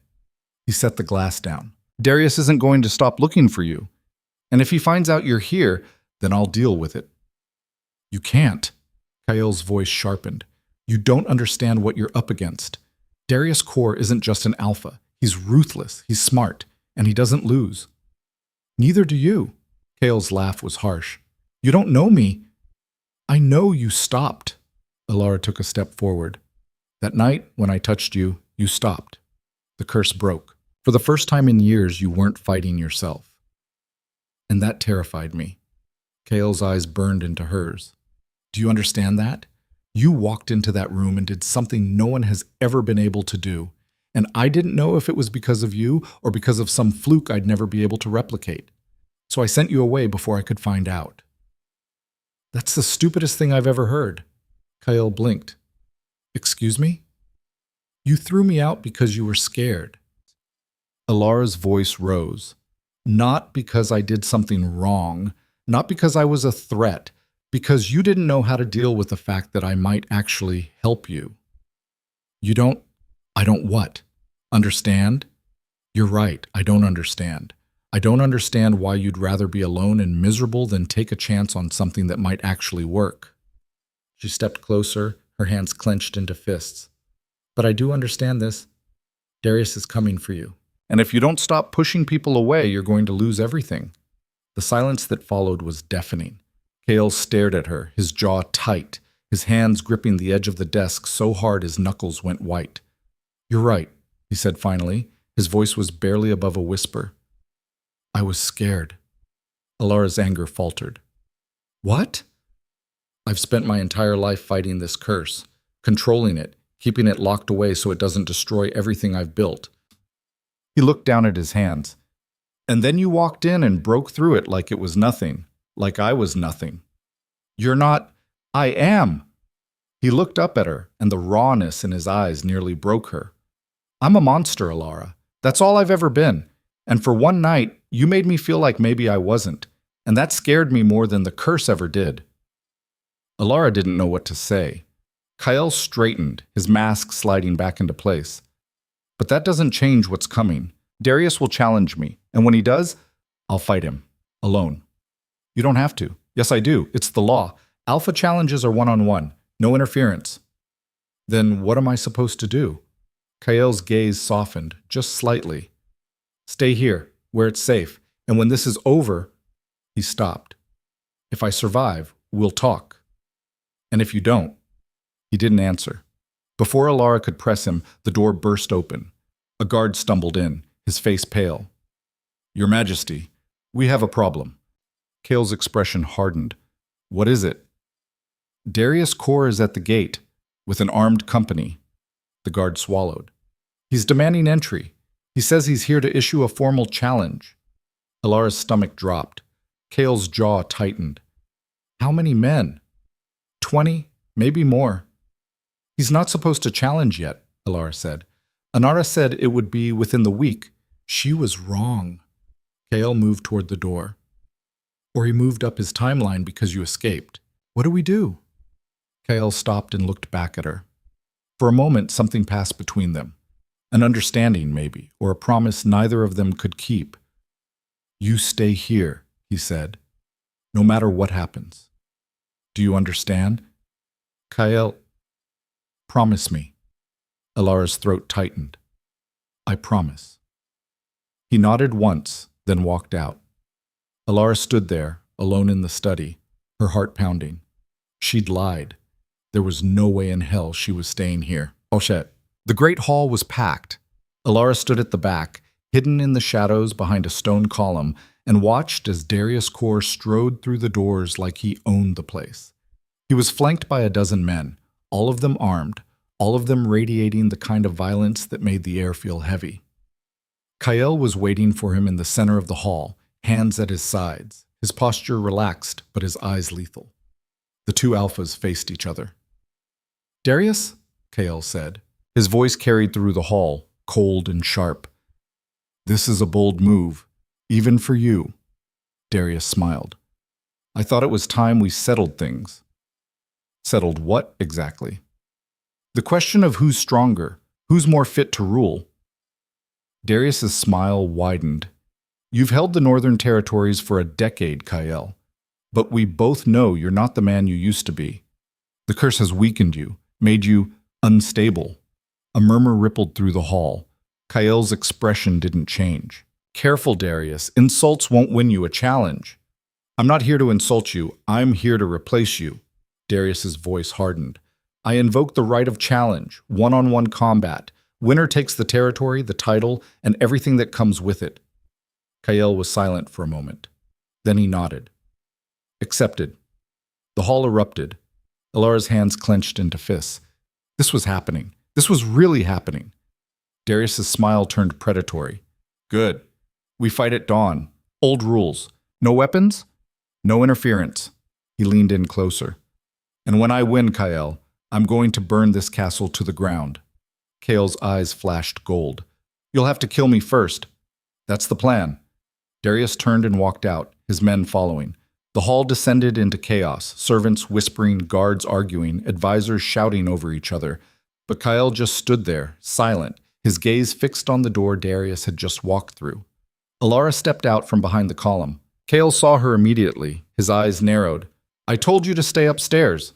He set the glass down. Darius isn't going to stop looking for you. And if he finds out you're here, then I'll deal with it. You can't. Kael's voice sharpened. You don't understand what you're up against. Darius Cor isn't just an alpha. He's ruthless, he's smart, and he doesn't lose. Neither do you. Kael's laugh was harsh. You don't know me. I know you stopped. Alara took a step forward. That night, when I touched you, you stopped. The curse broke. For the first time in years, you weren't fighting yourself. And that terrified me. Kael's eyes burned into hers. Do you understand that? You walked into that room and did something no one has ever been able to do. And I didn't know if it was because of you or because of some fluke I'd never be able to replicate. So I sent you away before I could find out. That's the stupidest thing I've ever heard. Kael blinked. Excuse me? You threw me out because you were scared. Alara's voice rose. Not because I did something wrong, not because I was a threat, because you didn't know how to deal with the fact that I might actually help you. I don't what? Understand? You're right, I don't understand. I don't understand why you'd rather be alone and miserable than take a chance on something that might actually work. She stepped closer, her hands clenched into fists. But I do understand this. Darius is coming for you. And if you don't stop pushing people away, you're going to lose everything. The silence that followed was deafening. Kael stared at her, his jaw tight, his hands gripping the edge of the desk so hard his knuckles went white. You're right, he said finally. His voice was barely above a whisper. I was scared. Alara's anger faltered. What? I've spent my entire life fighting this curse, controlling it, keeping it locked away so it doesn't destroy everything I've built. He looked down at his hands. And then you walked in and broke through it like it was nothing, like I was nothing. You're not. I am. He looked up at her, and the rawness in his eyes nearly broke her. I'm a monster, Alara. That's all I've ever been. And for one night, you made me feel like maybe I wasn't, and that scared me more than the curse ever did. Alara didn't know what to say. Kael straightened, his mask sliding back into place. But that doesn't change what's coming. Darius will challenge me, and when he does, I'll fight him, alone. You don't have to. Yes, I do. It's the law. Alpha challenges are one-on-one, no interference. Then what am I supposed to do? Kael's gaze softened, just slightly. Stay here, where it's safe, and when this is over, he stopped. If I survive, we'll talk. And if you don't, he didn't answer. Before Alara could press him, the door burst open. A guard stumbled in, his face pale. Your Majesty, we have a problem. Kale's expression hardened. What is it? Darius Core is at the gate, with an armed company. The guard swallowed. He's demanding entry. He says he's here to issue a formal challenge. Alara's stomach dropped. Kale's jaw tightened. How many men? 20, maybe more. He's not supposed to challenge yet, Alara said. Anara said it would be within the week. She was wrong. Kale moved toward the door. Or he moved up his timeline because you escaped. What do we do? Kale stopped and looked back at her. For a moment, something passed between them. An understanding, maybe, or a promise neither of them could keep. You stay here, he said, no matter what happens. Do you understand? Kale, promise me. Alara's throat tightened. I promise. He nodded once, then walked out. Alara stood there, alone in the study, her heart pounding. She'd lied. There was no way in hell she was staying here. Oh shit. The great hall was packed. Alara stood at the back, hidden in the shadows behind a stone column, and watched as Darius Core strode through the doors like he owned the place. He was flanked by a dozen men, all of them armed, all of them radiating the kind of violence that made the air feel heavy. Kyle was waiting for him in the center of the hall, hands at his sides, his posture relaxed but his eyes lethal. The two alphas faced each other. Darius? Kyle said. His voice carried through the hall, cold and sharp. This is a bold move, even for you. Darius smiled. I thought it was time we settled things. Settled what exactly? The question of who's stronger, who's more fit to rule. Darius's smile widened. You've held the Northern Territories for a decade, Kyle. But we both know you're not the man you used to be. The curse has weakened you, made you unstable. A murmur rippled through the hall. Kyle's expression didn't change. Careful, Darius. Insults won't win you a challenge. I'm not here to insult you. I'm here to replace you. Darius's voice hardened. I invoke the right of challenge, one-on-one combat. Winner takes the territory, the title, and everything that comes with it. Kyle was silent for a moment. Then he nodded. Accepted. The hall erupted. Alara's hands clenched into fists. This was happening. This was really happening. Darius's smile turned predatory. Good. We fight at dawn. Old rules. No weapons, no interference. He leaned in closer. And when I win, Kyle, I'm going to burn this castle to the ground. Kale's eyes flashed gold. You'll have to kill me first. That's the plan. Darius turned and walked out, his men following. The hall descended into chaos, servants whispering, guards arguing, advisors shouting over each other. But Kyle just stood there, silent, his gaze fixed on the door Darius had just walked through. Alara stepped out from behind the column. Kale saw her immediately, his eyes narrowed. I told you to stay upstairs.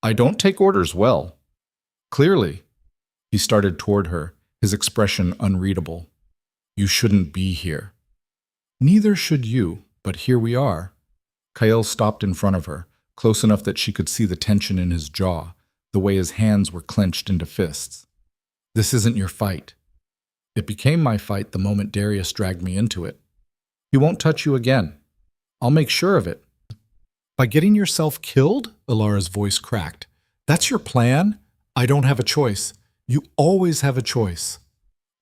I don't take orders well. Clearly. He started toward her, his expression unreadable. You shouldn't be here. Neither should you, but here we are. Kyle stopped in front of her, close enough that she could see the tension in his jaw, the way his hands were clenched into fists. This isn't your fight. It became my fight the moment Darius dragged me into it. He won't touch you again. I'll make sure of it. By getting yourself killed? Alara's voice cracked. That's your plan? I don't have a choice. You always have a choice.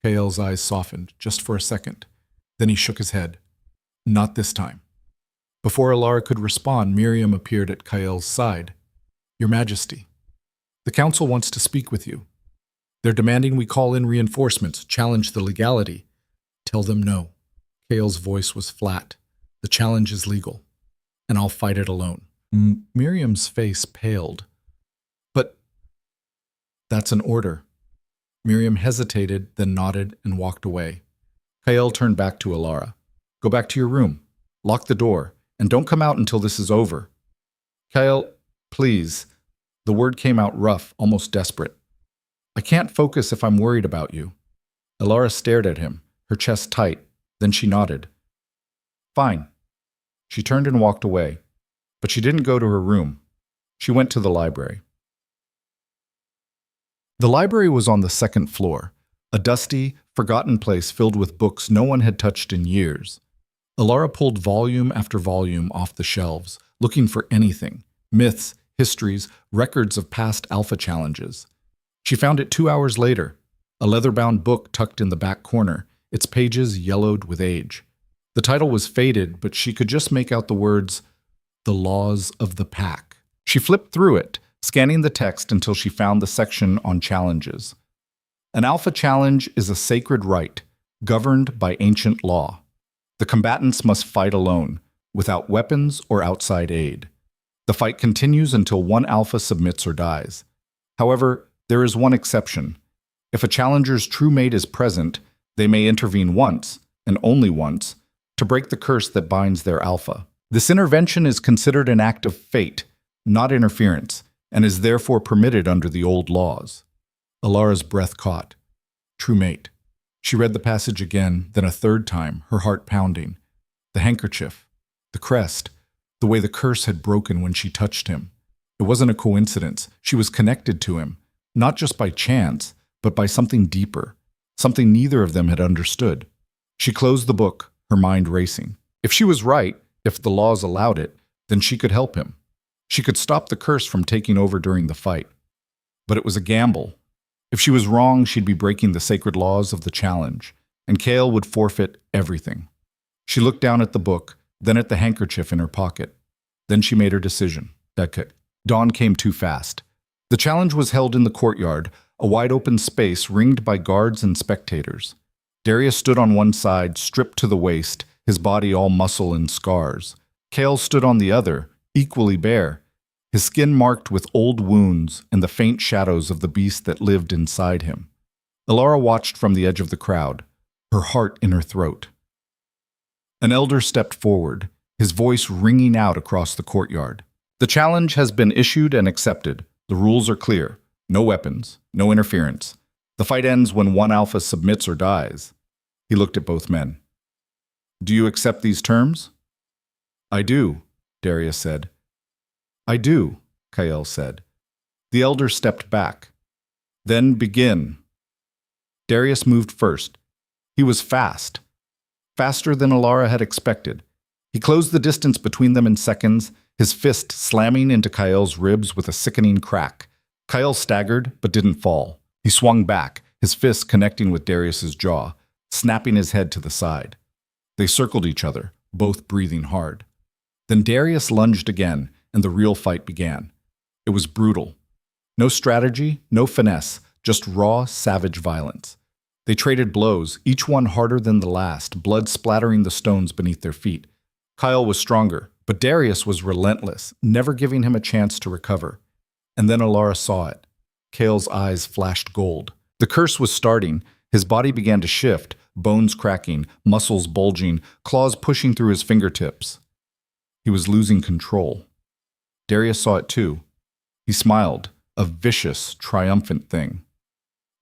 Kale's eyes softened, just for a second. Then he shook his head. Not this time. Before Alara could respond, Miriam appeared at Kale's side. Your Majesty, the council wants to speak with you. They're demanding we call in reinforcements, challenge the legality. Tell them no. Kale's voice was flat. The challenge is legal, and I'll fight it alone. Miriam's face paled. But that's an order. Miriam hesitated, then nodded and walked away. Kale turned back to Alara. Go back to your room. Lock the door, and don't come out until this is over. Kyle, please. The word came out rough, almost desperate. I can't focus if I'm worried about you. Alara stared at him, her chest tight. Then she nodded. Fine. She turned and walked away, but she didn't go to her room. She went to the library. The library was on the second floor, a dusty, forgotten place filled with books no one had touched in years. Alara pulled volume after volume off the shelves, looking for anything: myths, histories, records of past alpha challenges. She found it 2 hours later, a leather-bound book tucked in the back corner, its pages yellowed with age. The title was faded, but she could just make out the words, "The Laws of the Pack." She flipped through it, scanning the text until she found the section on challenges. An alpha challenge is a sacred rite, governed by ancient law. The combatants must fight alone, without weapons or outside aid. The fight continues until one alpha submits or dies. However, there is one exception. If a challenger's true mate is present, they may intervene once, and only once, to break the curse that binds their alpha. This intervention is considered an act of fate, not interference, and is therefore permitted under the old laws. Alara's breath caught. True mate. She read the passage again, then a third time, her heart pounding. The handkerchief, the crest, the way the curse had broken when she touched him. It wasn't a coincidence. She was connected to him, not just by chance, but by something deeper, something neither of them had understood. She closed the book, her mind racing. If she was right, if the laws allowed it, then she could help him. She could stop the curse from taking over during the fight. But it was a gamble. If she was wrong, she'd be breaking the sacred laws of the challenge, and Kale would forfeit everything. She looked down at the book, then at the handkerchief in her pocket. Then she made her decision. Dawn came too fast. The challenge was held in the courtyard, a wide-open space ringed by guards and spectators. Darius stood on one side, stripped to the waist, his body all muscle and scars. Kale stood on the other, equally bare, his skin marked with old wounds and the faint shadows of the beast that lived inside him. Alara watched from the edge of the crowd, her heart in her throat. An elder stepped forward, his voice ringing out across the courtyard. The challenge has been issued and accepted. The rules are clear. No weapons, no interference. The fight ends when one alpha submits or dies. He looked at both men. Do you accept these terms? I do, Darius said. I do, Kael said. The elder stepped back. Then begin. Darius moved first. He was fast. Faster than Alara had expected. He closed the distance between them in seconds, his fist slamming into Kael's ribs with a sickening crack. Kael staggered, but didn't fall. He swung back, his fist connecting with Darius's jaw, snapping his head to the side. They circled each other, both breathing hard. Then Darius lunged again, and the real fight began. It was brutal. No strategy, no finesse, just raw, savage violence. They traded blows, each one harder than the last, blood splattering the stones beneath their feet. Kael was stronger, but Darius was relentless, never giving him a chance to recover. And then Alara saw it. Kael's eyes flashed gold. The curse was starting. His body began to shift, bones cracking, muscles bulging, claws pushing through his fingertips. He was losing control. Darius saw it too. He smiled, a vicious, triumphant thing.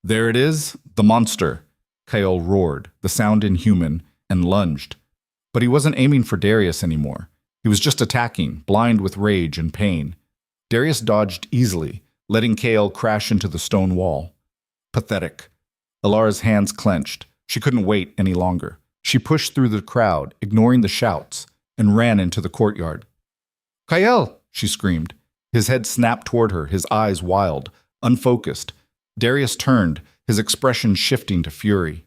There it is, the monster, Kael roared, the sound inhuman, and lunged. But he wasn't aiming for Darius anymore. He was just attacking, blind with rage and pain. Darius dodged easily, letting Kael crash into the stone wall. Pathetic. Alara's hands clenched. She couldn't wait any longer. She pushed through the crowd, ignoring the shouts, and ran into the courtyard. Kael! She screamed. His head snapped toward her, his eyes wild, unfocused. Darius turned, his expression shifting to fury.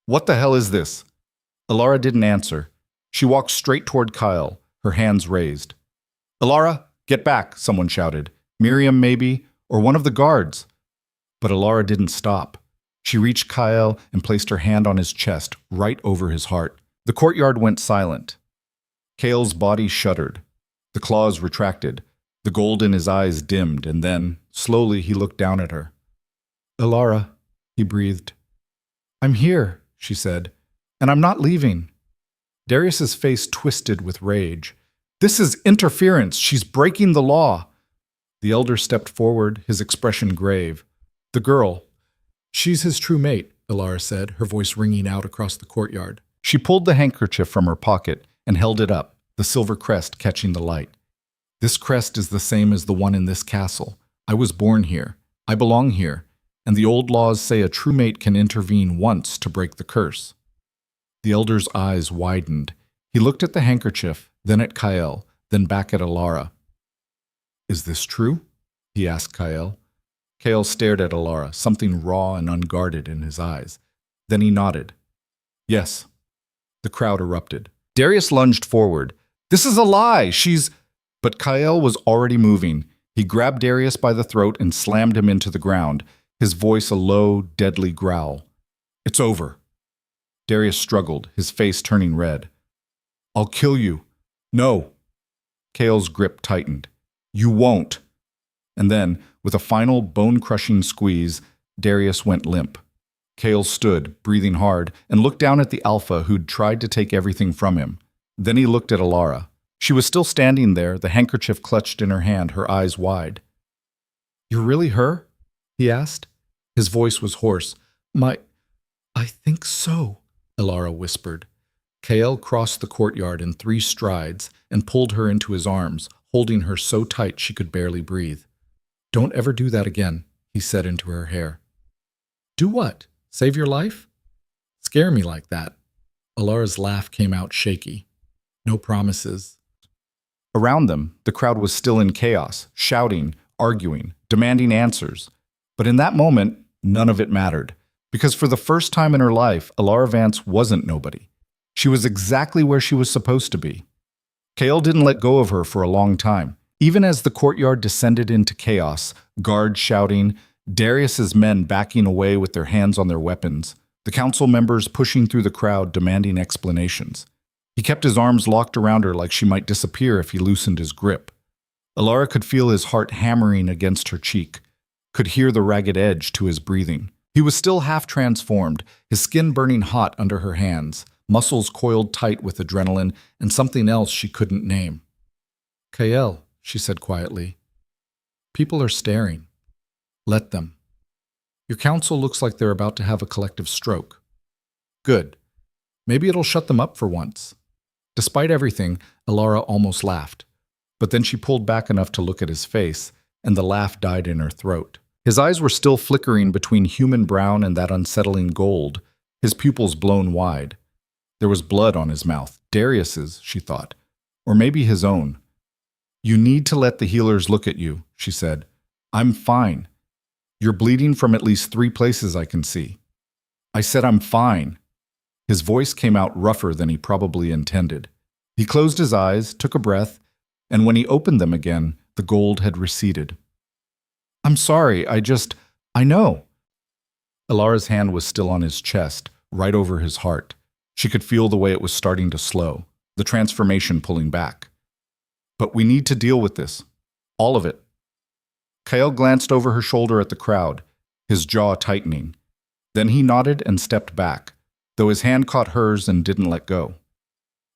What the hell is this? Alara didn't answer. She walked straight toward Kael, her hands raised. Alara, get back, someone shouted. Miriam, maybe, or one of the guards. But Alara didn't stop. She reached Kael and placed her hand on his chest, right over his heart. The courtyard went silent. Kael's body shuddered. The claws retracted. The gold in his eyes dimmed, and then, slowly, he looked down at her. Alara, he breathed. I'm here, she said, and I'm not leaving. Darius's face twisted with rage. This is interference. She's breaking the law. The elder stepped forward, his expression grave. The girl. She's his true mate, Alara said, her voice ringing out across the courtyard. She pulled the handkerchief from her pocket and held it up, the silver crest catching the light. This crest is the same as the one in this castle. I was born here. I belong here. and the old laws say a true mate can intervene once to break the curse. The elder's eyes widened. He looked at the handkerchief, then at Kael, then back at Alara. "Is this true?" he asked Kael. Kael stared at Alara, something raw and unguarded in his eyes. Then he nodded. "Yes." The crowd erupted. Darius lunged forward. "This is a lie! She's—" But Kael was already moving. He grabbed Darius by the throat and slammed him into the ground, his voice a low, deadly growl. "It's over." Darius struggled, his face turning red. "I'll kill you." "No." Kael's grip tightened. "You won't." And then, with a final bone-crushing squeeze, Darius went limp. Kael stood, breathing hard, and looked down at the alpha who'd tried to take everything from him. Then he looked at Alara. She was still standing there, the handkerchief clutched in her hand, her eyes wide. "You're really her?" he asked. His voice was hoarse. I think so," Alara whispered. Kael crossed the courtyard in 3 strides and pulled her into his arms, holding her so tight she could barely breathe. "Don't ever do that again," he said into her hair. "Do what? Save your life?" "Scare me like that." Alara's laugh came out shaky. "No promises." Around them, the crowd was still in chaos, shouting, arguing, demanding answers. But in that moment, none of it mattered. Because for the first time in her life, Alara Vance wasn't nobody. She was exactly where she was supposed to be. Kael didn't let go of her for a long time. Even as the courtyard descended into chaos, guards shouting, Darius's men backing away with their hands on their weapons, the council members pushing through the crowd demanding explanations. He kept his arms locked around her like she might disappear if he loosened his grip. Alara could feel his heart hammering against her cheek, could hear the ragged edge to his breathing. He was still half transformed, his skin burning hot under her hands, muscles coiled tight with adrenaline, and something else she couldn't name. "Kael," she said quietly, "people are staring. Let them. Your council looks like they're about to have a collective stroke. Good. Maybe it'll shut them up for once." Despite everything, Alara almost laughed. But then she pulled back enough to look at his face, and the laugh died in her throat. His eyes were still flickering between human brown and that unsettling gold, his pupils blown wide. There was blood on his mouth, Darius's, she thought, or maybe his own. "You need to let the healers look at you," she said. "I'm fine. You're bleeding from at least 3 places I can see." "I said I'm fine." His voice came out rougher than he probably intended. He closed his eyes, took a breath, and when he opened them again, the gold had receded. "I'm sorry, I know." Alara's hand was still on his chest, right over his heart. She could feel the way it was starting to slow, the transformation pulling back. "But we need to deal with this. All of it." Kael glanced over her shoulder at the crowd, his jaw tightening. Then he nodded and stepped back, though his hand caught hers and didn't let go.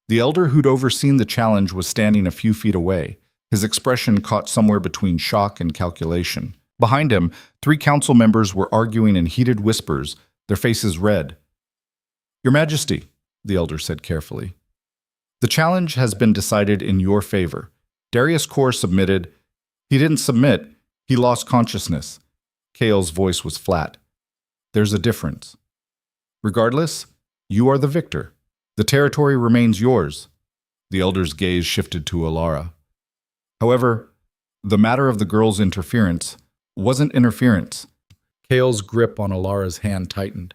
The elder who'd overseen the challenge was standing a few feet away, his expression caught somewhere between shock and calculation. Behind him, 3 council members were arguing in heated whispers, their faces red. "Your Majesty," the elder said carefully, "the challenge has been decided in your favor. Darius Kor submitted. He didn't submit. He lost consciousness." Kael's voice was flat. "There's a difference. Regardless, you are the victor. The territory remains yours." The elder's gaze shifted to Alara. "However, the matter of the girl's interference wasn't interference." Kael's grip on Alara's hand tightened.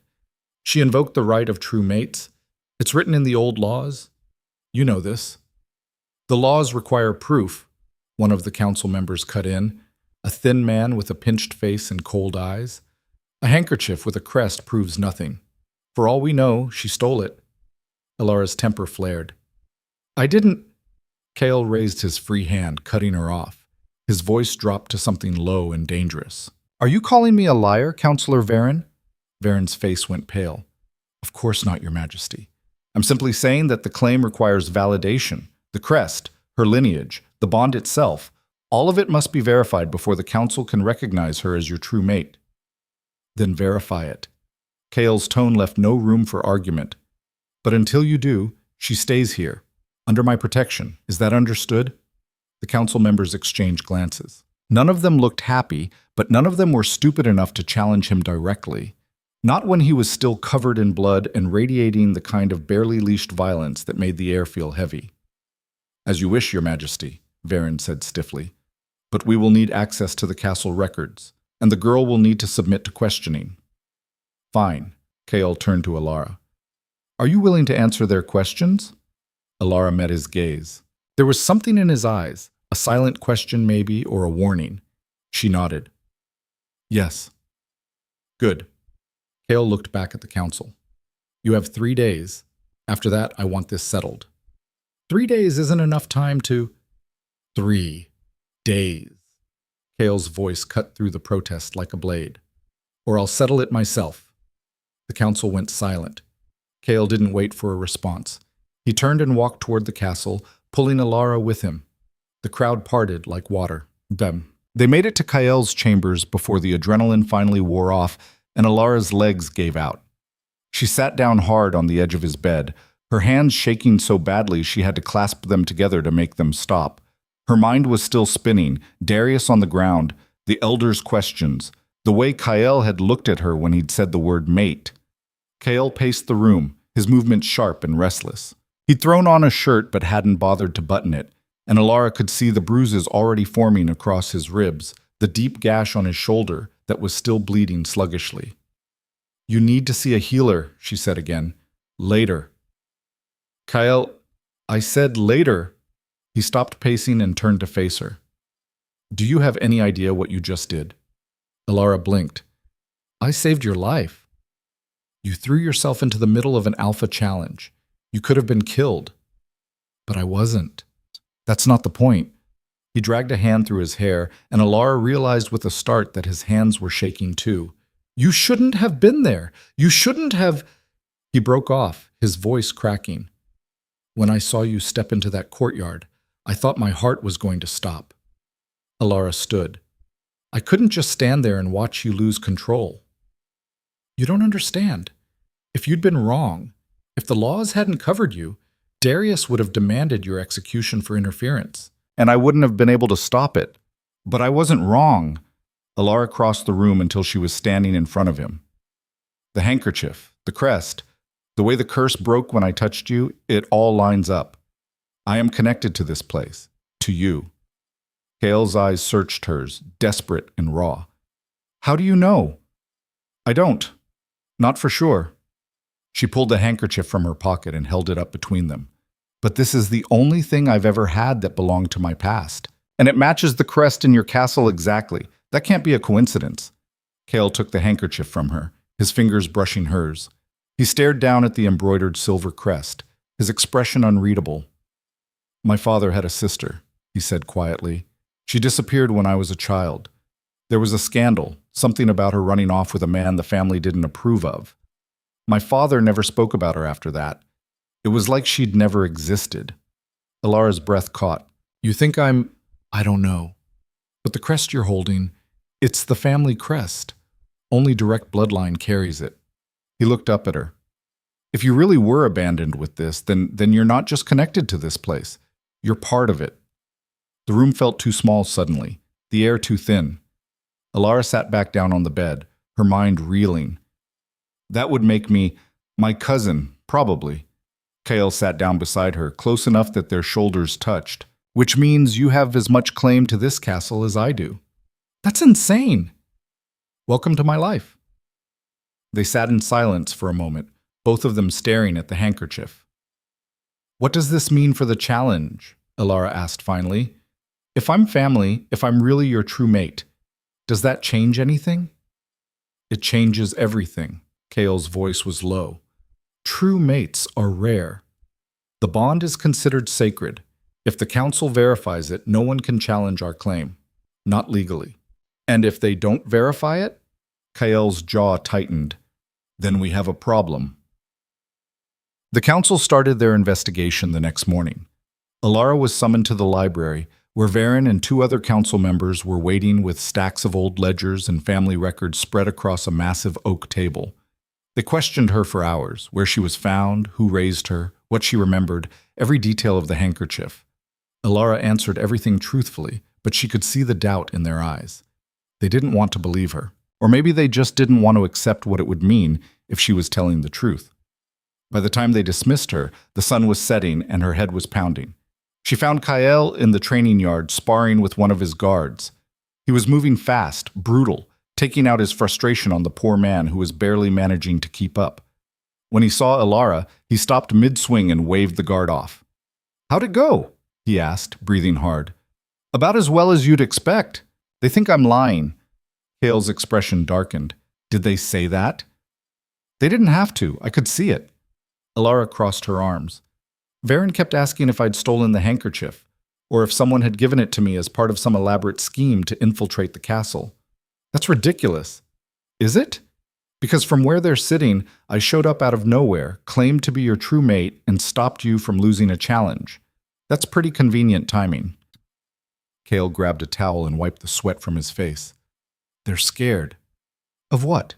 "She invoked the right of true mates. It's written in the old laws. You know this." "The laws require proof," one of the council members cut in, a thin man with a pinched face and cold eyes. "A handkerchief with a crest proves nothing. For all we know, she stole it." Alara's temper flared. "I didn't—" Kael raised his free hand, cutting her off. His voice dropped to something low and dangerous. "Are you calling me a liar, Counselor Varen?" Varen's face went pale. "Of course not, Your Majesty. I'm simply saying that the claim requires validation. The crest, her lineage, the bond itself, all of it must be verified before the Council can recognize her as your true mate." "Then verify it." Kael's tone left no room for argument. "But until you do, she stays here, under my protection. Is that understood?" The council members exchanged glances. None of them looked happy, but none of them were stupid enough to challenge him directly. Not when he was still covered in blood and radiating the kind of barely leashed violence that made the air feel heavy. "As you wish, Your Majesty," Varen said stiffly. "But we will need access to the castle records, and the girl will need to submit to questioning." "Fine." Kael turned to Alara. "Are you willing to answer their questions?" Alara met his gaze. There was something in his eyes, a silent question maybe, or a warning. She nodded. "Yes." "Good." Kael looked back at the council. "You have 3 days. After that, I want this settled." 3 days isn't enough time to... 3 days. Kael's voice cut through the protest like a blade. "Or I'll settle it myself." The council went silent. Kael didn't wait for a response. He turned and walked toward the castle, pulling Alara with him. The crowd parted like water. They made it to Kael's chambers before the adrenaline finally wore off and Alara's legs gave out. She sat down hard on the edge of his bed, her hands shaking so badly she had to clasp them together to make them stop. Her mind was still spinning, Darius on the ground, the elders' questions, the way Kael had looked at her when he'd said the word mate. Kael paced the room, his movements sharp and restless. He'd thrown on a shirt but hadn't bothered to button it, and Alara could see the bruises already forming across his ribs, the deep gash on his shoulder that was still bleeding sluggishly. "You need to see a healer," she said again. "Later." "Kael, I said later." He stopped pacing and turned to face her. "Do you have any idea what you just did?" Alara blinked. "I saved your life. You threw yourself into the middle of an alpha challenge. You could have been killed. But I wasn't. That's not the point." He dragged a hand through his hair, and Alara realized with a start that his hands were shaking too. "You shouldn't have been there. You shouldn't have—" He broke off, his voice cracking. "When I saw you step into that courtyard, I thought my heart was going to stop." Alara stood. "I couldn't just stand there and watch you lose control." "You don't understand. If you'd been wrong, if the laws hadn't covered you, Darius would have demanded your execution for interference. And I wouldn't have been able to stop it. But I wasn't wrong." Alara crossed the room until she was standing in front of him. "The handkerchief, the crest, the way the curse broke when I touched you, it all lines up. I am connected to this place, to you." Kael's eyes searched hers, desperate and raw. "How do you know?" "I don't. Not for sure." She pulled the handkerchief from her pocket and held it up between them. "But this is the only thing I've ever had that belonged to my past. And it matches the crest in your castle exactly. That can't be a coincidence." Kael took the handkerchief from her, his fingers brushing hers. He stared down at the embroidered silver crest, his expression unreadable. "My father had a sister," he said quietly. "She disappeared when I was a child. There was a scandal, something about her running off with a man the family didn't approve of. My father never spoke about her after that. It was like she'd never existed." Alara's breath caught. "You think I don't know. But the crest you're holding, it's the family crest. Only direct bloodline carries it." He looked up at her. "If you really were abandoned with this, then you're not just connected to this place. You're part of it." The room felt too small suddenly, the air too thin. Alara sat back down on the bed, her mind reeling. "That would make me my cousin, probably." Kael sat down beside her, close enough that their shoulders touched. "Which means you have as much claim to this castle as I do." "That's insane." "Welcome to my life." They sat in silence for a moment, both of them staring at the handkerchief. "What does this mean for the challenge?" Alara asked finally. "If I'm family, if I'm really your true mate, does that change anything?" "It changes everything." Kael's voice was low. "True mates are rare. The bond is considered sacred. If the council verifies it, no one can challenge our claim. Not legally. And if they don't verify it?" Kael's jaw tightened. "Then we have a problem." The council started their investigation the next morning. Alara was summoned to the library, where Varen and 2 other council members were waiting with stacks of old ledgers and family records spread across a massive oak table. They questioned her for hours, where she was found, who raised her, what she remembered, every detail of the handkerchief. Alara answered everything truthfully, but she could see the doubt in their eyes. They didn't want to believe her. Or maybe they just didn't want to accept what it would mean if she was telling the truth. By the time they dismissed her, the sun was setting and her head was pounding. She found Kael in the training yard sparring with one of his guards. He was moving fast, brutal, taking out his frustration on the poor man who was barely managing to keep up. When he saw Elara, he stopped mid-swing and waved the guard off. "How'd it go?" he asked, breathing hard. "About as well as you'd expect. They think I'm lying." Kael's expression darkened. "Did they say that?" "They didn't have to. I could see it." Elara crossed her arms. "Varen kept asking if I'd stolen the handkerchief, or if someone had given it to me as part of some elaborate scheme to infiltrate the castle. That's ridiculous." "Is it? Because from where they're sitting, I showed up out of nowhere, claimed to be your true mate, and stopped you from losing a challenge. That's pretty convenient timing." Kael grabbed a towel and wiped the sweat from his face. "They're scared." "Of what?"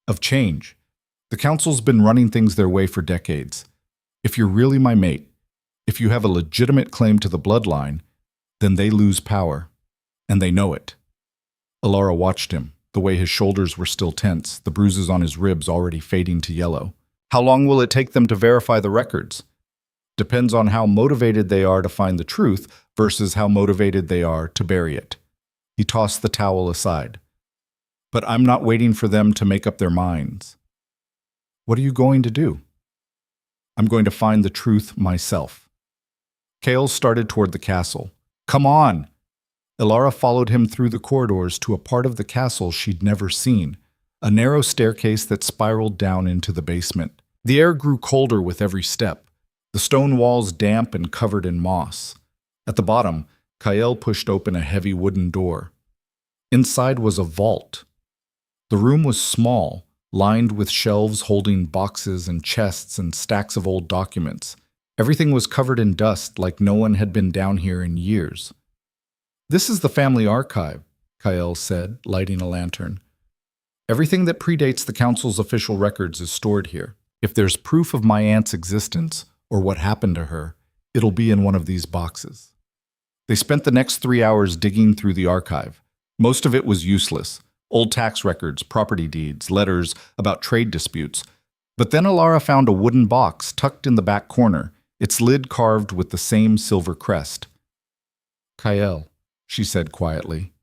"Of change. The council's been running things their way for decades. If you're really my mate, if you have a legitimate claim to the bloodline, then they lose power. And they know it." Elara watched him, the way his shoulders were still tense, the bruises on his ribs already fading to yellow. "How long will it take them to verify the records?" "Depends on how motivated they are to find the truth versus how motivated they are to bury it." He tossed the towel aside. "But I'm not waiting for them to make up their minds." "What are you going to do?" "I'm going to find the truth myself." Kael started toward the castle. "Come on!" Elara followed him through the corridors to a part of the castle she'd never seen, a narrow staircase that spiraled down into the basement. The air grew colder with every step, the stone walls damp and covered in moss. At the bottom, Kael pushed open a heavy wooden door. Inside was a vault. The room was small, lined with shelves holding boxes and chests and stacks of old documents. Everything was covered in dust like no one had been down here in years. "This is the family archive," Kael said, lighting a lantern. "Everything that predates the council's official records is stored here. If there's proof of my aunt's existence, or what happened to her, it'll be in one of these boxes." They spent the next 3 hours digging through the archive. Most of it was useless. Old tax records, property deeds, letters about trade disputes. But then Elara found a wooden box tucked in the back corner, its lid carved with the same silver crest. "Kael," she said quietly.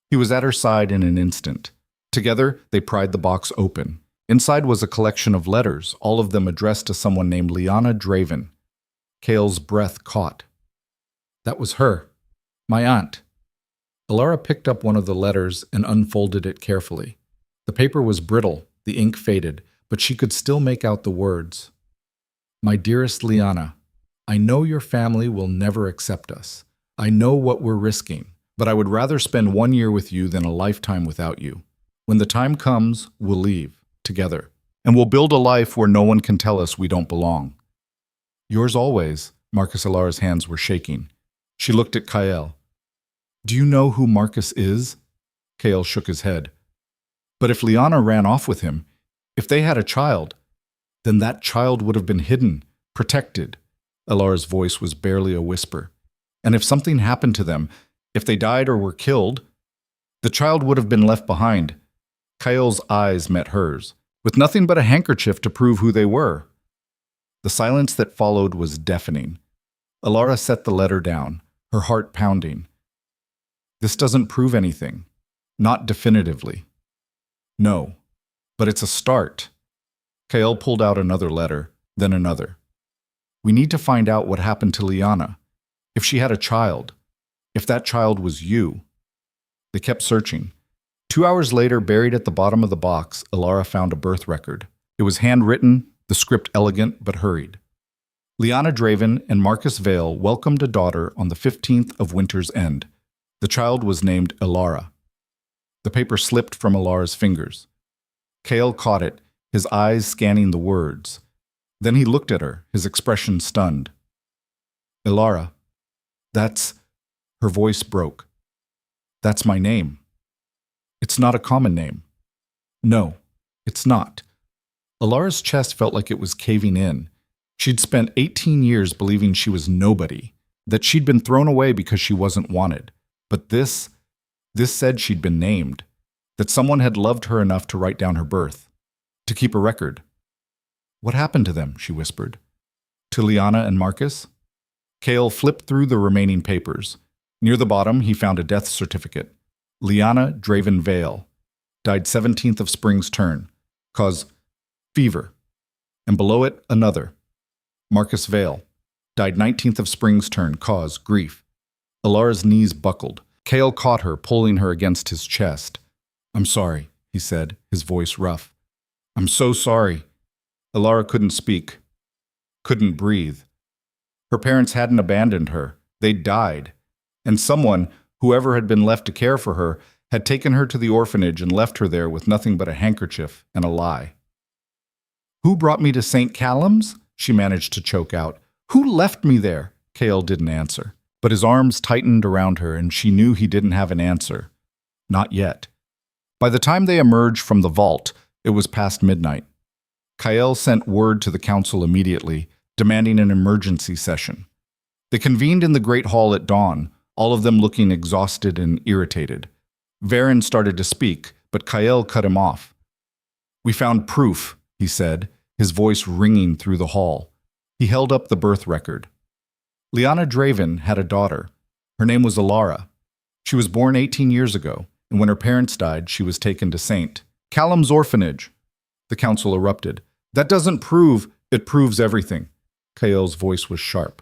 He was at her side in an instant. Together, they pried the box open. Inside was a collection of letters, all of them addressed to someone named Liana Draven. Kael's breath caught. That was her. My aunt. Elara picked up one of the letters and unfolded it carefully. The paper was brittle, the ink faded, but she could still make out the words. "My dearest Liana, I know your family will never accept us. I know what we're risking, but I would rather spend 1 year with you than a lifetime without you. When the time comes, we'll leave, together, and we'll build a life where no one can tell us we don't belong. Yours always." Marcus Elara's hands were shaking. She looked at Kael. "Do you know who Marcus is?" Kael shook his head. "But if Liana ran off with him, if they had a child, then that child would have been hidden, protected." Elara's voice was barely a whisper. "And if something happened to them, if they died or were killed, the child would have been left behind." Kael's eyes met hers, with nothing but a handkerchief to prove who they were. The silence that followed was deafening. Elara set the letter down, her heart pounding. "This doesn't prove anything. Not definitively." "No, but it's a start." Kael pulled out another letter, then another. "We need to find out what happened to Liana. If she had a child. If that child was you." They kept searching. 2 hours later, buried at the bottom of the box, Elara found a birth record. It was handwritten, the script elegant but hurried. Liana Draven and Marcus Vale welcomed a daughter on the 15th of winter's end. The child was named Elara. The paper slipped from Elara's fingers. Kael caught it, his eyes scanning the words. Then he looked at her, his expression stunned. "Elara, that's..." Her voice broke. "That's my name. It's not a common name." "No, it's not." Elara's chest felt like it was caving in. She'd spent 18 years believing she was nobody, that she'd been thrown away because she wasn't wanted. But this said she'd been named, that someone had loved her enough to write down her birth, to keep a record. What happened to them? She whispered. To Liana and Marcus? Cale flipped through the remaining papers. Near the bottom, he found a death certificate. Liana Draven Vale, died 17th of Spring's turn, cause fever. And below it, another. Marcus Vale, died 19th of Spring's turn, cause grief. Alara's knees buckled. Cale caught her, pulling her against his chest. I'm sorry, he said, his voice rough. I'm so sorry. Alara couldn't speak, couldn't breathe. Her parents hadn't abandoned her. They'd died. And someone, whoever had been left to care for her, had taken her to the orphanage and left her there with nothing but a handkerchief and a lie. Who brought me to St. Callum's? She managed to choke out. Who left me there? Cale didn't answer. But his arms tightened around her, and she knew he didn't have an answer. Not yet. By the time they emerged from the vault, it was past midnight. Kael sent word to the council immediately, demanding an emergency session. They convened in the great hall at dawn, all of them looking exhausted and irritated. Varen started to speak, but Kael cut him off. We found proof, he said, his voice ringing through the hall. He held up the birth record. Liana Draven had a daughter. Her name was Alara. She was born 18 years ago, and when her parents died, she was taken to St. Callum's orphanage. The council erupted. That doesn't prove, it proves everything. Kael's voice was sharp.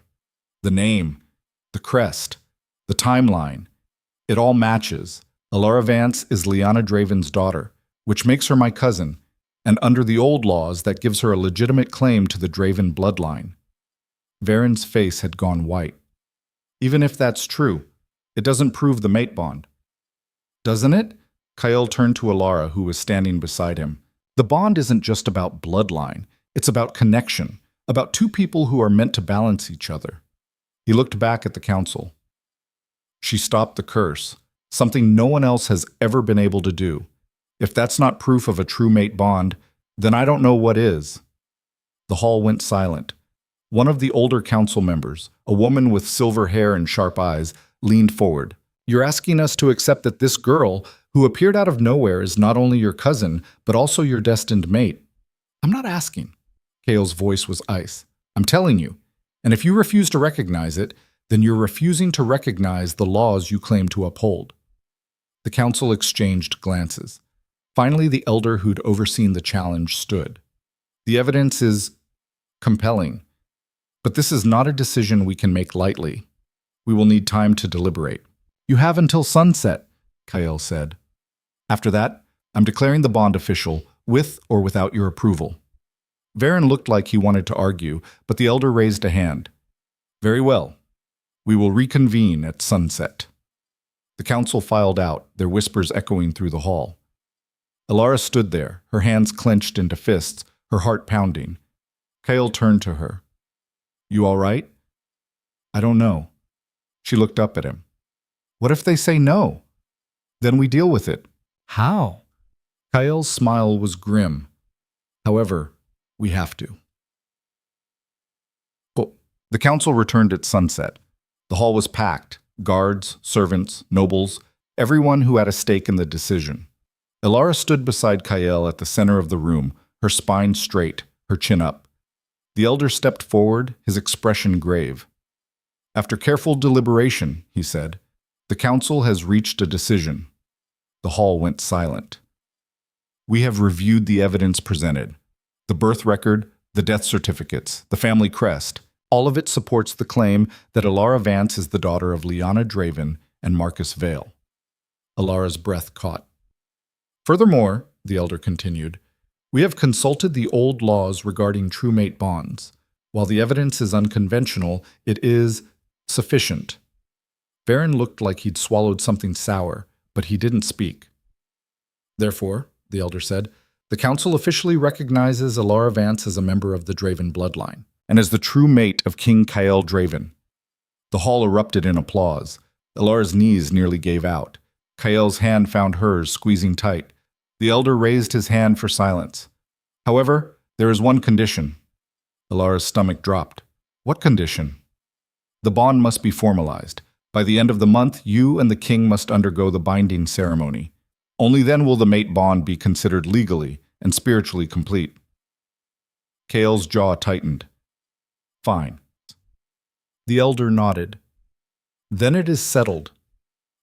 The name, the crest, the timeline. It all matches. Alara Vance is Liana Draven's daughter, which makes her my cousin, and under the old laws, that gives her a legitimate claim to the Draven bloodline. Varen's face had gone white. Even if that's true, it doesn't prove the mate bond. Doesn't it? Kael turned to Alara, who was standing beside him. The bond isn't just about bloodline. It's about connection, about two people who are meant to balance each other. He looked back at the council. She stopped the curse, something no one else has ever been able to do. If that's not proof of a true mate bond, then I don't know what is. The hall went silent. One of the older council members, a woman with silver hair and sharp eyes, leaned forward. You're asking us to accept that this girl, who appeared out of nowhere, is not only your cousin, but also your destined mate. I'm not asking. Kael's voice was ice. I'm telling you. And if you refuse to recognize it, then you're refusing to recognize the laws you claim to uphold. The council exchanged glances. Finally, the elder who'd overseen the challenge stood. The evidence is compelling. But this is not a decision we can make lightly. We will need time to deliberate. You have until sunset, Kael said. After that, I'm declaring the bond official, with or without your approval. Varen looked like he wanted to argue, but the elder raised a hand. Very well. We will reconvene at sunset. The council filed out, their whispers echoing through the hall. Alara stood there, her hands clenched into fists, her heart pounding. Kael turned to her. You all right? I don't know. She looked up at him. What if they say no? Then we deal with it. How? Kael's smile was grim. However, we have to. The council returned at sunset. The hall was packed. Guards, servants, nobles, everyone who had a stake in the decision. Alara stood beside Kael at the center of the room, her spine straight, her chin up. The elder stepped forward, his expression grave. After careful deliberation, he said, the council has reached a decision. The hall went silent. We have reviewed the evidence presented. The birth record, the death certificates, the family crest. All of it supports the claim that Alara Vance is the daughter of Liana Draven and Marcus Vale. Alara's breath caught. Furthermore, the elder continued, we have consulted the old laws regarding true mate bonds. While the evidence is unconventional, it is sufficient. Varen looked like he'd swallowed something sour, but he didn't speak. Therefore, the elder said, the council officially recognizes Alara Vance as a member of the Draven bloodline, and as the true mate of King Kael Draven. The hall erupted in applause. Alara's knees nearly gave out. Kael's hand found hers, squeezing tight. The elder raised his hand for silence. However, there is one condition. Alara's stomach dropped. What condition? The bond must be formalized. By the end of the month, you and the king must undergo the binding ceremony. Only then will the mate bond be considered legally and spiritually complete. Kale's jaw tightened. Fine. The elder nodded. Then it is settled.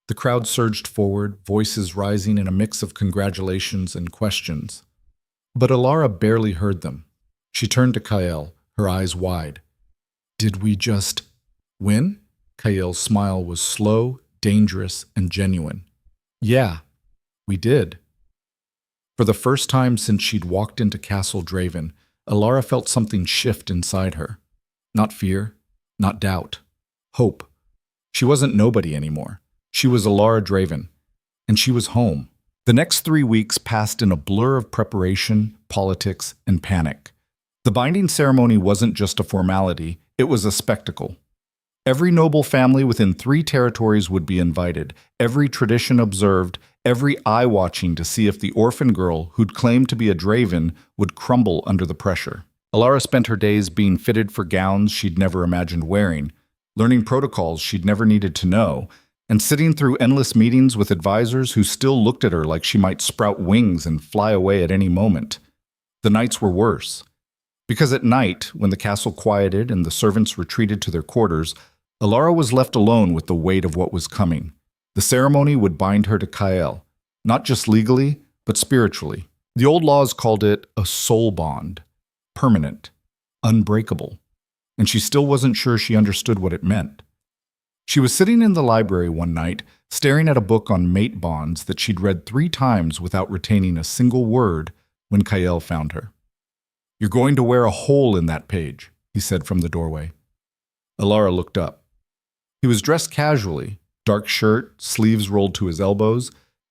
The crowd surged forward, voices rising in a mix of congratulations and questions. But Alara barely heard them. She turned to Kael, her eyes wide. Did we just win? Kael's smile was slow, dangerous, and genuine. Yeah, we did. For the first time since she'd walked into Castle Draven, Alara felt something shift inside her. Not fear, not doubt. Hope. She wasn't nobody anymore. She was Alara Draven, and she was home. The next 3 weeks passed in a blur of preparation, politics, and panic. The binding ceremony wasn't just a formality, it was a spectacle. Every noble family within 3 territories would be invited, every tradition observed, every eye watching to see if the orphan girl who'd claimed to be a Draven would crumble under the pressure. Alara spent her days being fitted for gowns she'd never imagined wearing, learning protocols she'd never needed to know, and sitting through endless meetings with advisors who still looked at her like she might sprout wings and fly away at any moment. The nights were worse. Because at night, when the castle quieted and the servants retreated to their quarters, Alara was left alone with the weight of what was coming. The ceremony would bind her to Kael, not just legally, but spiritually. The old laws called it a soul bond, permanent, unbreakable, and she still wasn't sure she understood what it meant. She was sitting in the library one night, staring at a book on mate bonds that she'd read 3 times without retaining a single word when Kael found her. "You're going to wear a hole in that page," he said from the doorway. Alara looked up. He was dressed casually, dark shirt, sleeves rolled to his elbows,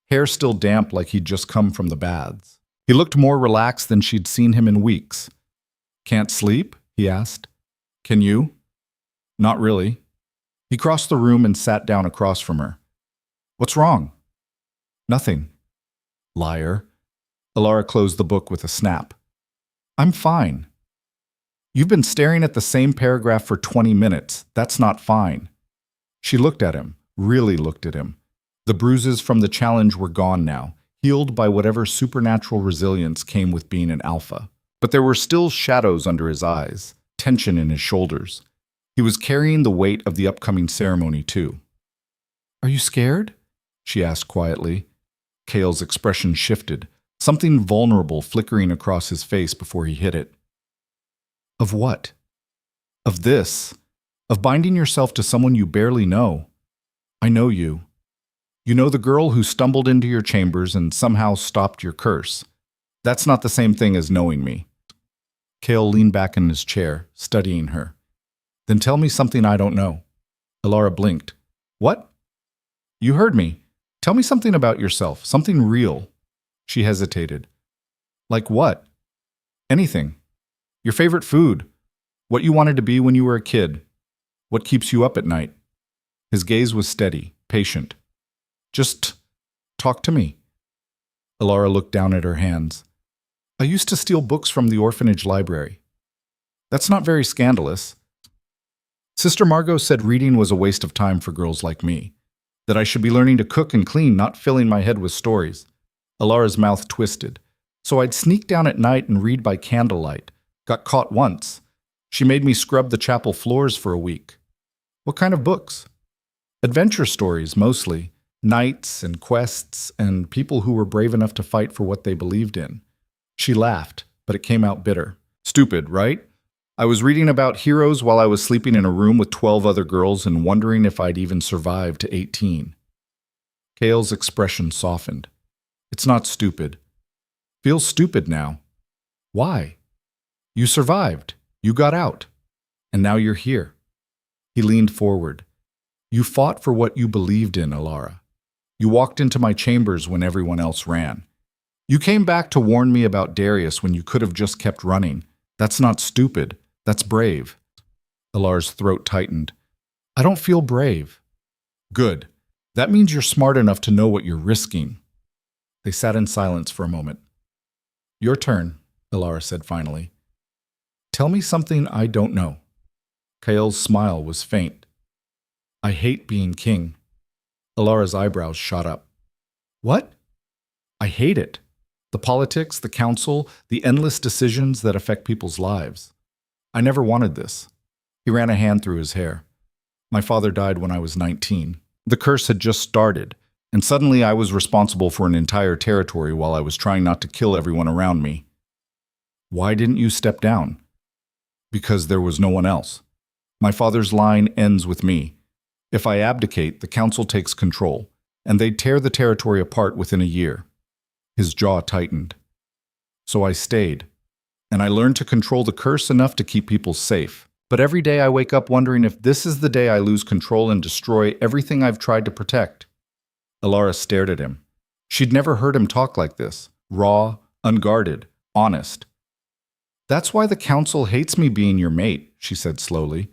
hair still damp like he'd just come from the baths. He looked more relaxed than she'd seen him in weeks. "Can't sleep?" he asked. "Can you?" "Not really." He crossed the room and sat down across from her. "What's wrong?" "Nothing." "Liar." Alara closed the book with a snap. "I'm fine." "You've been staring at the same paragraph for 20 minutes. That's not fine." She looked at him, really looked at him. The bruises from the challenge were gone now, healed by whatever supernatural resilience came with being an alpha. But there were still shadows under his eyes, tension in his shoulders. He was carrying the weight of the upcoming ceremony, too. "Are you scared?" she asked quietly. Kael's expression shifted, something vulnerable flickering across his face before he hit it. "Of what?" "Of this. Of binding yourself to someone you barely know. I know you. You know the girl who stumbled into your chambers and somehow stopped your curse. That's not the same thing as knowing me." Kael leaned back in his chair, studying her. "Then tell me something I don't know." Alara blinked. "What?" "You heard me. Tell me something about yourself, something real." She hesitated. "Like what?" "Anything. Your favorite food. What you wanted to be when you were a kid. What keeps you up at night?" His gaze was steady, patient. "Just talk to me." Alara looked down at her hands. "I used to steal books from the orphanage library." "That's not very scandalous." "Sister Margot said reading was a waste of time for girls like me. That I should be learning to cook and clean, not filling my head with stories." Alara's mouth twisted. "So I'd sneak down at night and read by candlelight. Got caught once. She made me scrub the chapel floors for a week." "What kind of books?" "Adventure stories, mostly. Knights and quests and people who were brave enough to fight for what they believed in." She laughed, but it came out bitter. "Stupid, right? I was reading about heroes while I was sleeping in a room with 12 other girls and wondering if I'd even survive to 18. Kael's expression softened. "It's not stupid. Feels stupid now." "Why?" "You survived. You got out. And now you're here." He leaned forward. "You fought for what you believed in, Alara. You walked into my chambers when everyone else ran. You came back to warn me about Darius when you could have just kept running. That's not stupid. That's brave." Alara's throat tightened. "I don't feel brave." "Good. That means you're smart enough to know what you're risking." They sat in silence for a moment. "Your turn," Alara said finally. "Tell me something I don't know." Kael's smile was faint. I hate being king. Alara's eyebrows shot up. What? I hate it. The politics, the council, the endless decisions that affect people's lives. I never wanted this. He ran a hand through his hair. My father died when I was 19. The curse had just started, and suddenly I was responsible for an entire territory while I was trying not to kill everyone around me. Why didn't you step down? Because there was no one else. My father's line ends with me. If I abdicate, the council takes control, and they'd tear the territory apart within a year. His jaw tightened. So I stayed, and I learned to control the curse enough to keep people safe. But every day I wake up wondering if this is the day I lose control and destroy everything I've tried to protect. Alara stared at him. She'd never heard him talk like this, raw, unguarded, honest. That's why the council hates me being your mate, she said slowly,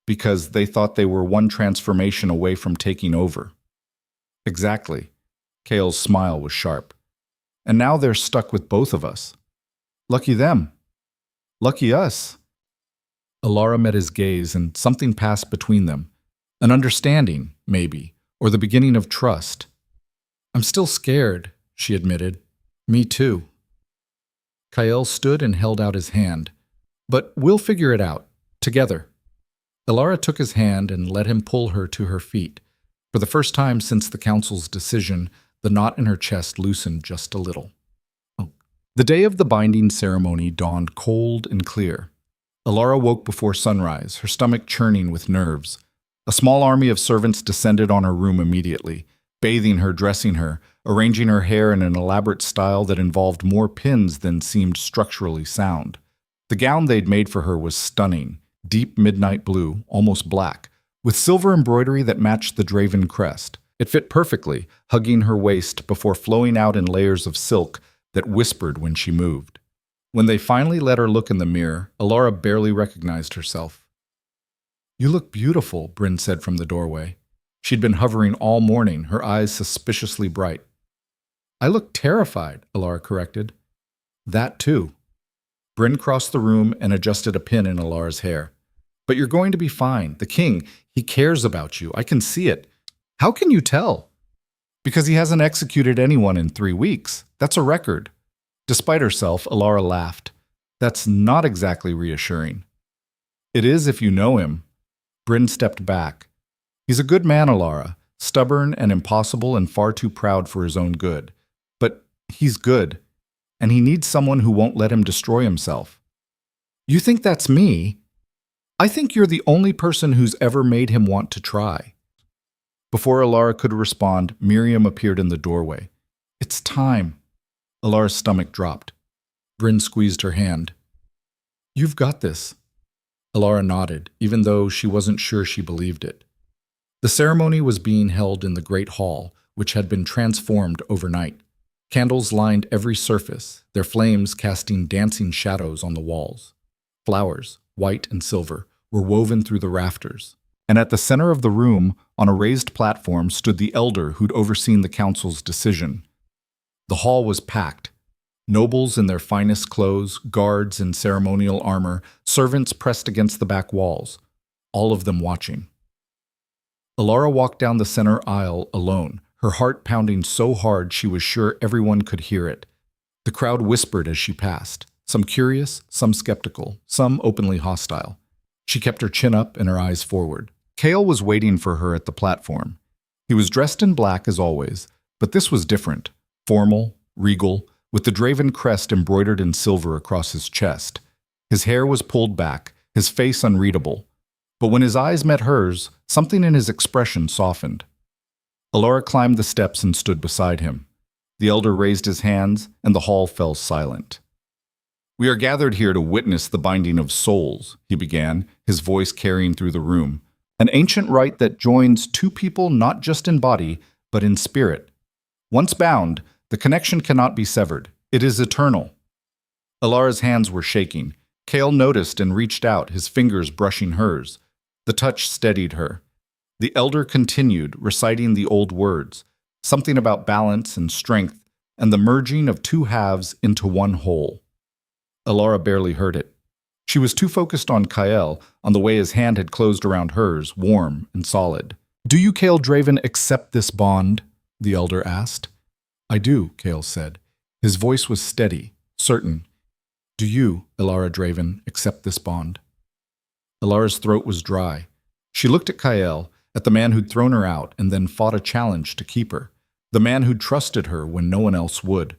because they thought they were one transformation away from taking over. Exactly. Kale's smile was sharp. And now they're stuck with both of us. Lucky them. Lucky us. Alara met his gaze, and something passed between them. An understanding, maybe, or the beginning of trust. I'm still scared, she admitted. Me too. Kael stood and held out his hand. But we'll figure it out, together. Alara took his hand and let him pull her to her feet. For the first time since the council's decision, the knot in her chest loosened just a little. The day of the binding ceremony dawned cold and clear. Alara woke before sunrise, her stomach churning with nerves. A small army of servants descended on her room immediately, bathing her, dressing her, arranging her hair in an elaborate style that involved more pins than seemed structurally sound. The gown they'd made for her was stunning, deep midnight blue, almost black, with silver embroidery that matched the Draven crest. It fit perfectly, hugging her waist before flowing out in layers of silk that whispered when she moved. When they finally let her look in the mirror, Alara barely recognized herself. You look beautiful, Bryn said from the doorway. She'd been hovering all morning, her eyes suspiciously bright. I look terrified, Alara corrected. That too. Bryn crossed the room and adjusted a pin in Alara's hair. But you're going to be fine. The king, he cares about you. I can see it. How can you tell? Because he hasn't executed anyone in 3 weeks. That's a record. Despite herself, Alara laughed. That's not exactly reassuring. It is if you know him. Bryn stepped back. He's a good man, Alara, stubborn and impossible and far too proud for his own good. But he's good, and he needs someone who won't let him destroy himself. You think that's me? I think you're the only person who's ever made him want to try. Before Alara could respond, Miriam appeared in the doorway. It's time. Alara's stomach dropped. Bryn squeezed her hand. You've got this. Alara nodded, even though she wasn't sure she believed it. The ceremony was being held in the great hall, which had been transformed overnight. Candles lined every surface, their flames casting dancing shadows on the walls. Flowers, white and silver, were woven through the rafters. And at the center of the room, on a raised platform, stood the elder who'd overseen the council's decision. The hall was packed. Nobles in their finest clothes, guards in ceremonial armor, servants pressed against the back walls, all of them watching. Alara walked down the center aisle alone, her heart pounding so hard she was sure everyone could hear it. The crowd whispered as she passed, some curious, some skeptical, some openly hostile. She kept her chin up and her eyes forward. Kale was waiting for her at the platform. He was dressed in black as always, but this was different. Formal, regal, with the Draven crest embroidered in silver across his chest. His hair was pulled back, his face unreadable. But when his eyes met hers, something in his expression softened. Alara climbed the steps and stood beside him. The elder raised his hands, and the hall fell silent. We are gathered here to witness the binding of souls, he began, his voice carrying through the room. An ancient rite that joins two people not just in body, but in spirit. Once bound, the connection cannot be severed. It is eternal. Alara's hands were shaking. Kale noticed and reached out, his fingers brushing hers. The touch steadied her. The elder continued, reciting the old words, something about balance and strength, and the merging of two halves into one whole. Alara barely heard it. She was too focused on Kael, on the way his hand had closed around hers, warm and solid. Do you, Kale Draven, accept this bond? The elder asked. I do, Kale said. His voice was steady, certain. Do you, Elara Draven, accept this bond? Elara's throat was dry. She looked at Kyle, at the man who'd thrown her out and then fought a challenge to keep her, the man who'd trusted her when no one else would.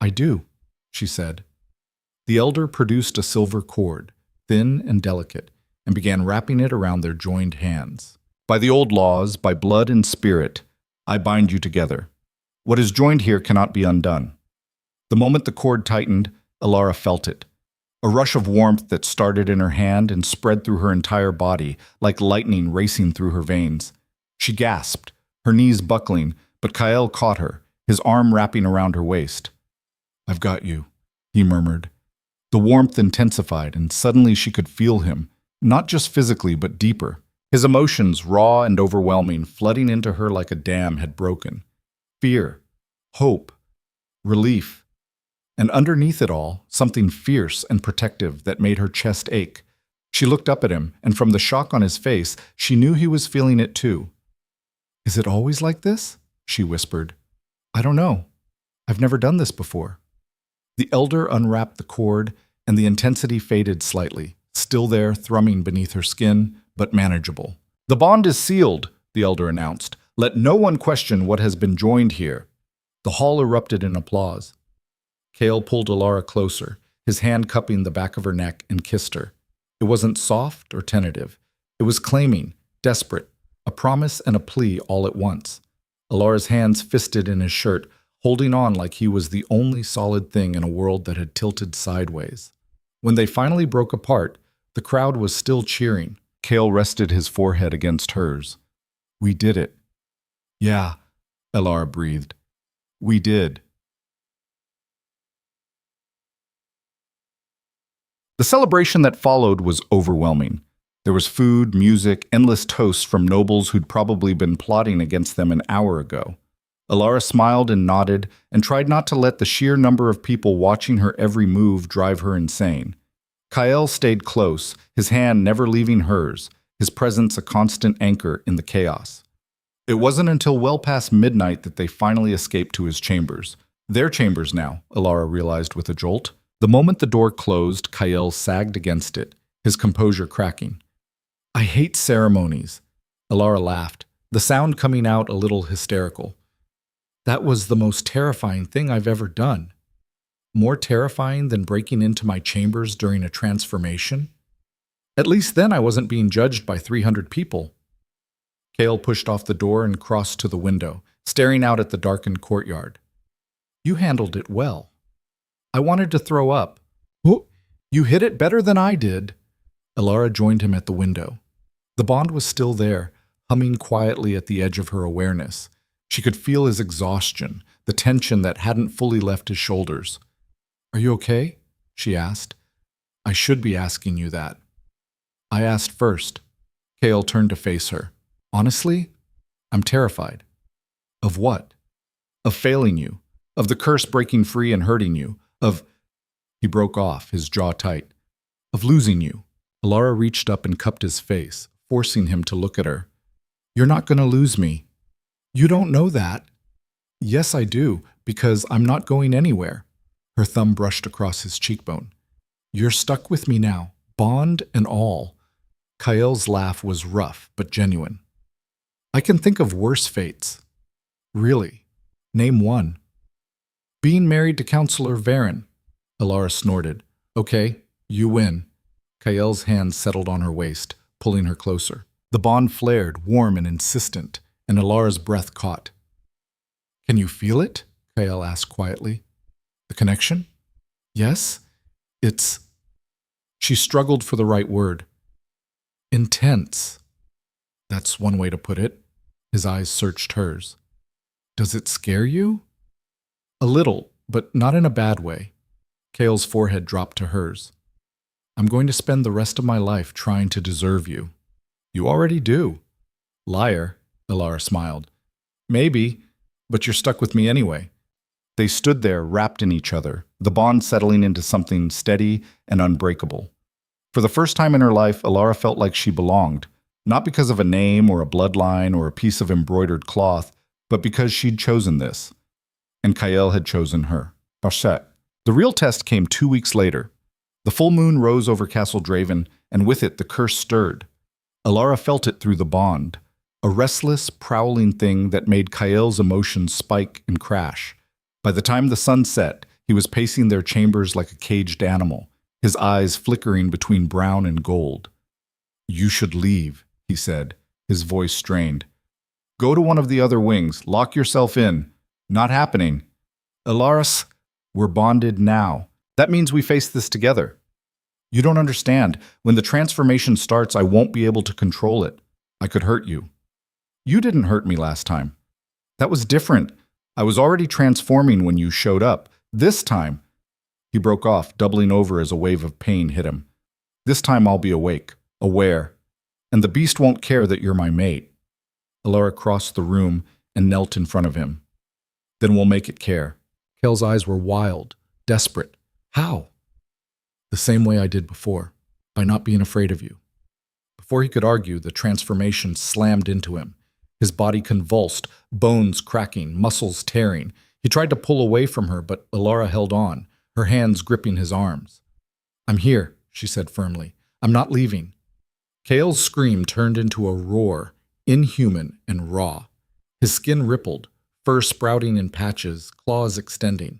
I do, she said. The elder produced a silver cord, thin and delicate, and began wrapping it around their joined hands. By the old laws, by blood and spirit, I bind you together. What is joined here cannot be undone. The moment the cord tightened, Elara felt it. A rush of warmth that started in her hand and spread through her entire body, like lightning racing through her veins. She gasped, her knees buckling, but Kyle caught her, his arm wrapping around her waist. I've got you, he murmured. The warmth intensified, and suddenly she could feel him, not just physically, but deeper. His emotions, raw and overwhelming, flooding into her like a dam had broken. Fear, hope, relief. And underneath it all, something fierce and protective that made her chest ache. She looked up at him, and from the shock on his face, she knew he was feeling it too. Is it always like this? She whispered. I don't know. I've never done this before. The elder unwrapped the cord, and the intensity faded slightly, still there, thrumming beneath her skin, but manageable. The bond is sealed, the elder announced. Let no one question what has been joined here. The hall erupted in applause. Kale pulled Elara closer, his hand cupping the back of her neck, and kissed her. It wasn't soft or tentative. It was claiming, desperate, a promise and a plea all at once. Elara's hands fisted in his shirt, holding on like he was the only solid thing in a world that had tilted sideways. When they finally broke apart, the crowd was still cheering. Kale rested his forehead against hers. We did it. Yeah, Elara breathed. We did. The celebration that followed was overwhelming. There was food, music, endless toasts from nobles who'd probably been plotting against them an hour ago. Elara smiled and nodded and tried not to let the sheer number of people watching her every move drive her insane. Kyle stayed close, his hand never leaving hers, his presence a constant anchor in the chaos. It wasn't until well past midnight that they finally escaped to his chambers. Their chambers now, Elara realized with a jolt. The moment the door closed, Kyle sagged against it, his composure cracking. I hate ceremonies. Elara laughed, the sound coming out a little hysterical. That was the most terrifying thing I've ever done. More terrifying than breaking into my chambers during a transformation? At least then I wasn't being judged by 300 people. Kale pushed off the door and crossed to the window, staring out at the darkened courtyard. You handled it well. I wanted to throw up. Oh, you hit it better than I did. Elara joined him at the window. The bond was still there, humming quietly at the edge of her awareness. She could feel his exhaustion, the tension that hadn't fully left his shoulders. Are you okay? She asked. I should be asking you that. I asked first. Kale turned to face her. Honestly, I'm terrified. Of what? Of failing you. Of the curse breaking free and hurting you. He broke off, his jaw tight. Of losing you. Elara reached up and cupped his face, forcing him to look at her. You're not going to lose me. You don't know that. Yes, I do, because I'm not going anywhere. Her thumb brushed across his cheekbone. You're stuck with me now, bond and all. Kyle's laugh was rough, but genuine. I can think of worse fates. Really? Name one. Being married to Counselor Varen. Elara snorted. Okay, you win. Kyle's hand settled on her waist, pulling her closer. The bond flared, warm and insistent, and Elara's breath caught. Can you feel it? Kyle asked quietly. The connection? Yes, it's... She struggled for the right word. Intense. That's one way to put it. His eyes searched hers. Does it scare you? A little, but not in a bad way. Kale's forehead dropped to hers. I'm going to spend the rest of my life trying to deserve you. You already do. Liar, Elara smiled. Maybe, but you're stuck with me anyway. They stood there, wrapped in each other, the bond settling into something steady and unbreakable. For the first time in her life, Elara felt like she belonged, Not because of a name or a bloodline or a piece of embroidered cloth, but because she'd chosen this. And Kael had chosen her. Parchet. The real test came 2 weeks later. The full moon rose over Castle Draven, and with it the curse stirred. Alara felt it through the bond, a restless, prowling thing that made Kael's emotions spike and crash. By the time the sun set, he was pacing their chambers like a caged animal, his eyes flickering between brown and gold. "You should leave," he said, his voice strained. "Go to one of the other wings, lock yourself in. Not happening. Alaris, we're bonded now. That means we face this together. You don't understand. When the transformation starts, I won't be able to control it. I could hurt you. You didn't hurt me last time. That was different. I was already transforming when you showed up. This time—" He broke off, doubling over as a wave of pain hit him. "This time I'll be awake, aware, and the beast won't care that you're my mate." Alara crossed the room and knelt in front of him. "Then we'll make it care." Kael's eyes were wild, desperate. "How?" "The same way I did before, by not being afraid of you." Before he could argue, the transformation slammed into him. His body convulsed, bones cracking, muscles tearing. He tried to pull away from her, but Alara held on, her hands gripping his arms. "I'm here," she said firmly. "I'm not leaving." Kael's scream turned into a roar, inhuman and raw. His skin rippled, fur sprouting in patches, claws extending.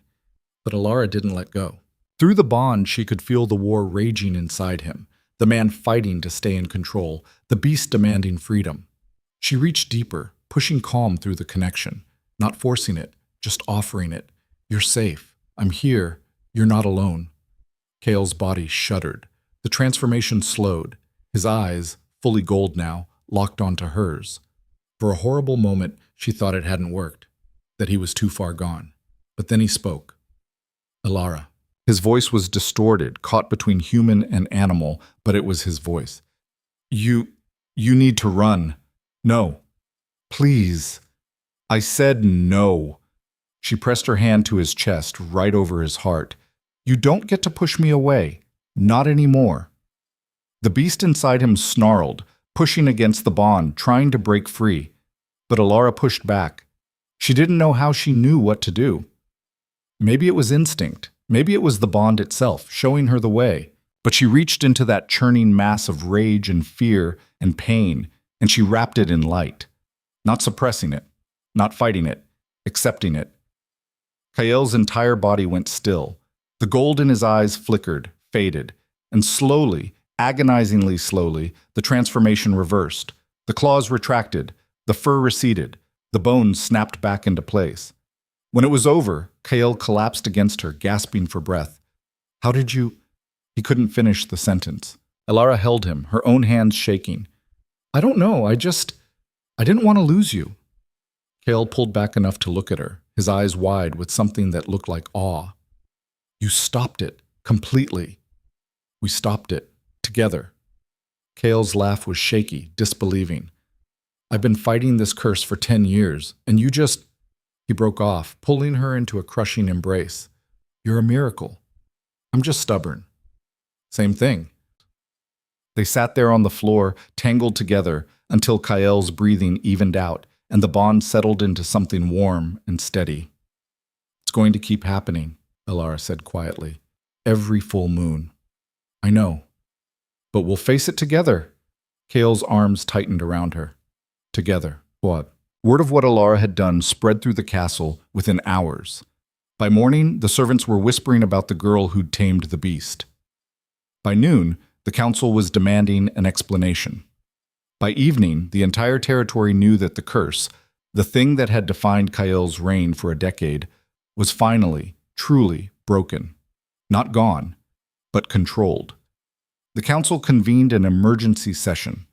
But Alara didn't let go. Through the bond, she could feel the war raging inside him, the man fighting to stay in control, the beast demanding freedom. She reached deeper, pushing calm through the connection, not forcing it, just offering it. "You're safe. I'm here. You're not alone." Kael's body shuddered. The transformation slowed. His eyes, fully gold now, locked onto hers. For a horrible moment, she thought it hadn't worked, that he was too far gone. But then he spoke. "Alara." His voice was distorted, caught between human and animal, but it was his voice. You need to run. No. Please." "I said no." She pressed her hand to his chest, right over his heart. "You don't get to push me away. Not anymore." The beast inside him snarled, pushing against the bond, trying to break free. But Alara pushed back. She didn't know how she knew what to do. Maybe it was instinct. Maybe it was the bond itself, showing her the way. But she reached into that churning mass of rage and fear and pain, and she wrapped it in light. Not suppressing it, not fighting it, accepting it. Kael's entire body went still. The gold in his eyes flickered, faded, and slowly, agonizingly slowly, the transformation reversed. The claws retracted, the fur receded, the bones snapped back into place. When it was over, Kael collapsed against her, gasping for breath. "How did you—" He couldn't finish the sentence. Alara held him, her own hands shaking. "I don't know, I didn't want to lose you." Kael pulled back enough to look at her, his eyes wide with something that looked like awe. "You stopped it, completely." "We stopped it, together." Kael's laugh was shaky, disbelieving. "I've been fighting this curse for 10 years, and you just—" He broke off, pulling her into a crushing embrace. "You're a miracle. I'm just stubborn." "Same thing." They sat there on the floor, tangled together, until Kael's breathing evened out, and the bond settled into something warm and steady. "It's going to keep happening," Alara said quietly. "Every full moon." "I know. But we'll face it together." Kael's arms tightened around her. "Together." What? Word of what Alara had done spread through the castle within hours. By morning, the servants were whispering about the girl who'd tamed the beast. By noon, the council was demanding an explanation. By evening, the entire territory knew that the curse, the thing that had defined Kael's reign for a decade, was finally, truly broken. Not gone, but controlled. The council convened an emergency session.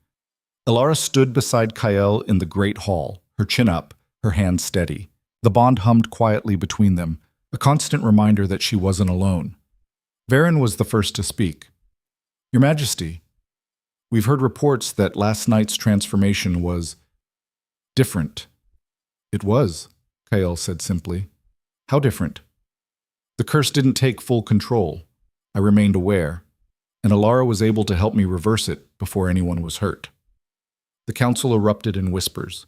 Alara stood beside Kael in the great hall, her chin up, her hands steady. The bond hummed quietly between them, a constant reminder that she wasn't alone. Varen was the first to speak. "Your Majesty, we've heard reports that last night's transformation was different." "It was," Kael said simply. "How different?" "The curse didn't take full control. I remained aware, and Alara was able to help me reverse it before anyone was hurt." The council erupted in whispers.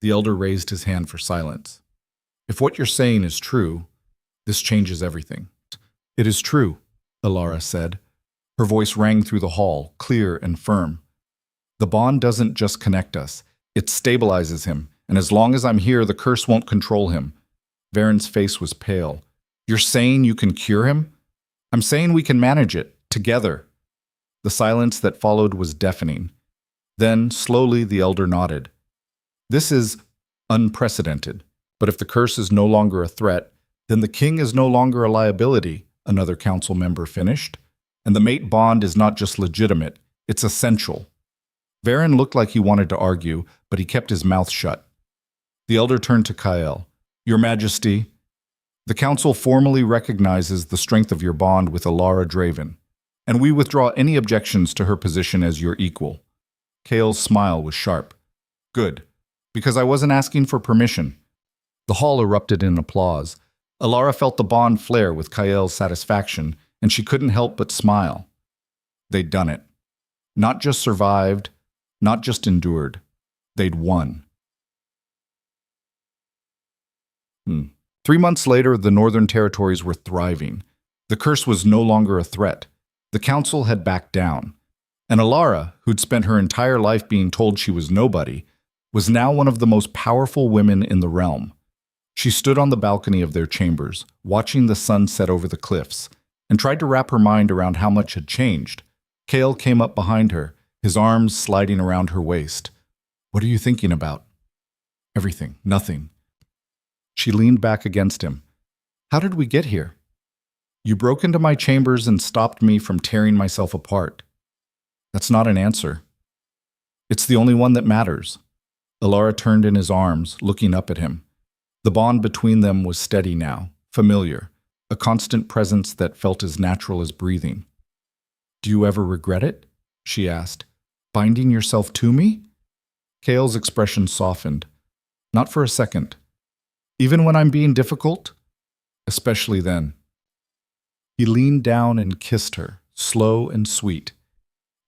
The elder raised his hand for silence. If what you're saying is true, this changes everything. It is true, Alara said. Her voice rang through the hall, clear and firm. The bond doesn't just connect us, it stabilizes him, and as long as I'm here, the curse won't control him. Varen's face was pale. You're saying you can cure him? I'm saying we can manage it, together. The silence that followed was deafening. Then, slowly, the elder nodded. This is unprecedented, but if the curse is no longer a threat, then the king is no longer a liability, another council member finished. And the mate bond is not just legitimate, it's essential. Varen looked like he wanted to argue, but he kept his mouth shut. The elder turned to Kael. Your Majesty, the council formally recognizes the strength of your bond with Alara Draven, and we withdraw any objections to her position as your equal. Kael's smile was sharp. Good, because I wasn't asking for permission. The hall erupted in applause. Alara felt the bond flare with Kael's satisfaction, and she couldn't help but smile. They'd done it. Not just survived, not just endured. They'd won. 3 months later, the Northern Territories were thriving. The curse was no longer a threat. The council had backed down. And Alara, who'd spent her entire life being told she was nobody, was now one of the most powerful women in the realm. She stood on the balcony of their chambers, watching the sun set over the cliffs, and tried to wrap her mind around how much had changed. Kael came up behind her, his arms sliding around her waist. What are you thinking about? Everything. Nothing. She leaned back against him. How did we get here? You broke into my chambers and stopped me from tearing myself apart. That's not an answer. It's the only one that matters. Alara turned in his arms, looking up at him. The bond between them was steady now, familiar, a constant presence that felt as natural as breathing. Do you ever regret it? She asked. Binding yourself to me? Kael's expression softened. Not for a second. Even when I'm being difficult? Especially then. He leaned down and kissed her, slow and sweet.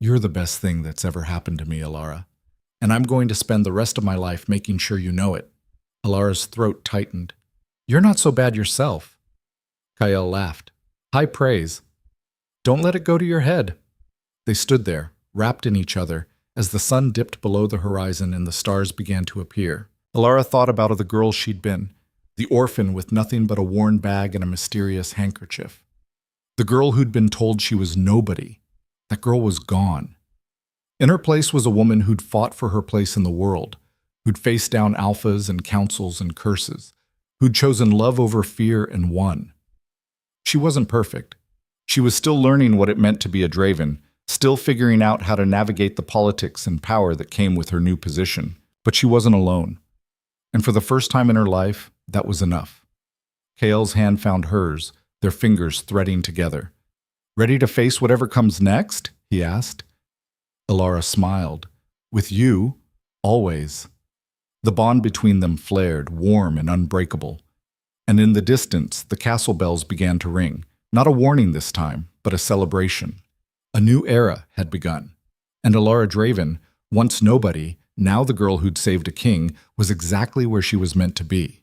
You're the best thing that's ever happened to me, Alara. And I'm going to spend the rest of my life making sure you know it. Alara's throat tightened. You're not so bad yourself. Kael laughed. High praise. Don't let it go to your head. They stood there, wrapped in each other, as the sun dipped below the horizon and the stars began to appear. Alara thought about the girl she'd been, the orphan with nothing but a worn bag and a mysterious handkerchief. The girl who'd been told she was nobody. That girl was gone. In her place was a woman who'd fought for her place in the world, who'd faced down alphas and councils and curses, who'd chosen love over fear and won. She wasn't perfect. She was still learning what it meant to be a Draven, still figuring out how to navigate the politics and power that came with her new position. But she wasn't alone. And for the first time in her life, that was enough. Kael's hand found hers, their fingers threading together. Ready to face whatever comes next? He asked. Alara smiled. With you, always. The bond between them flared, warm and unbreakable. And in the distance, the castle bells began to ring. Not a warning this time, but a celebration. A new era had begun. And Alara Draven, once nobody, now the girl who'd saved a king, was exactly where she was meant to be.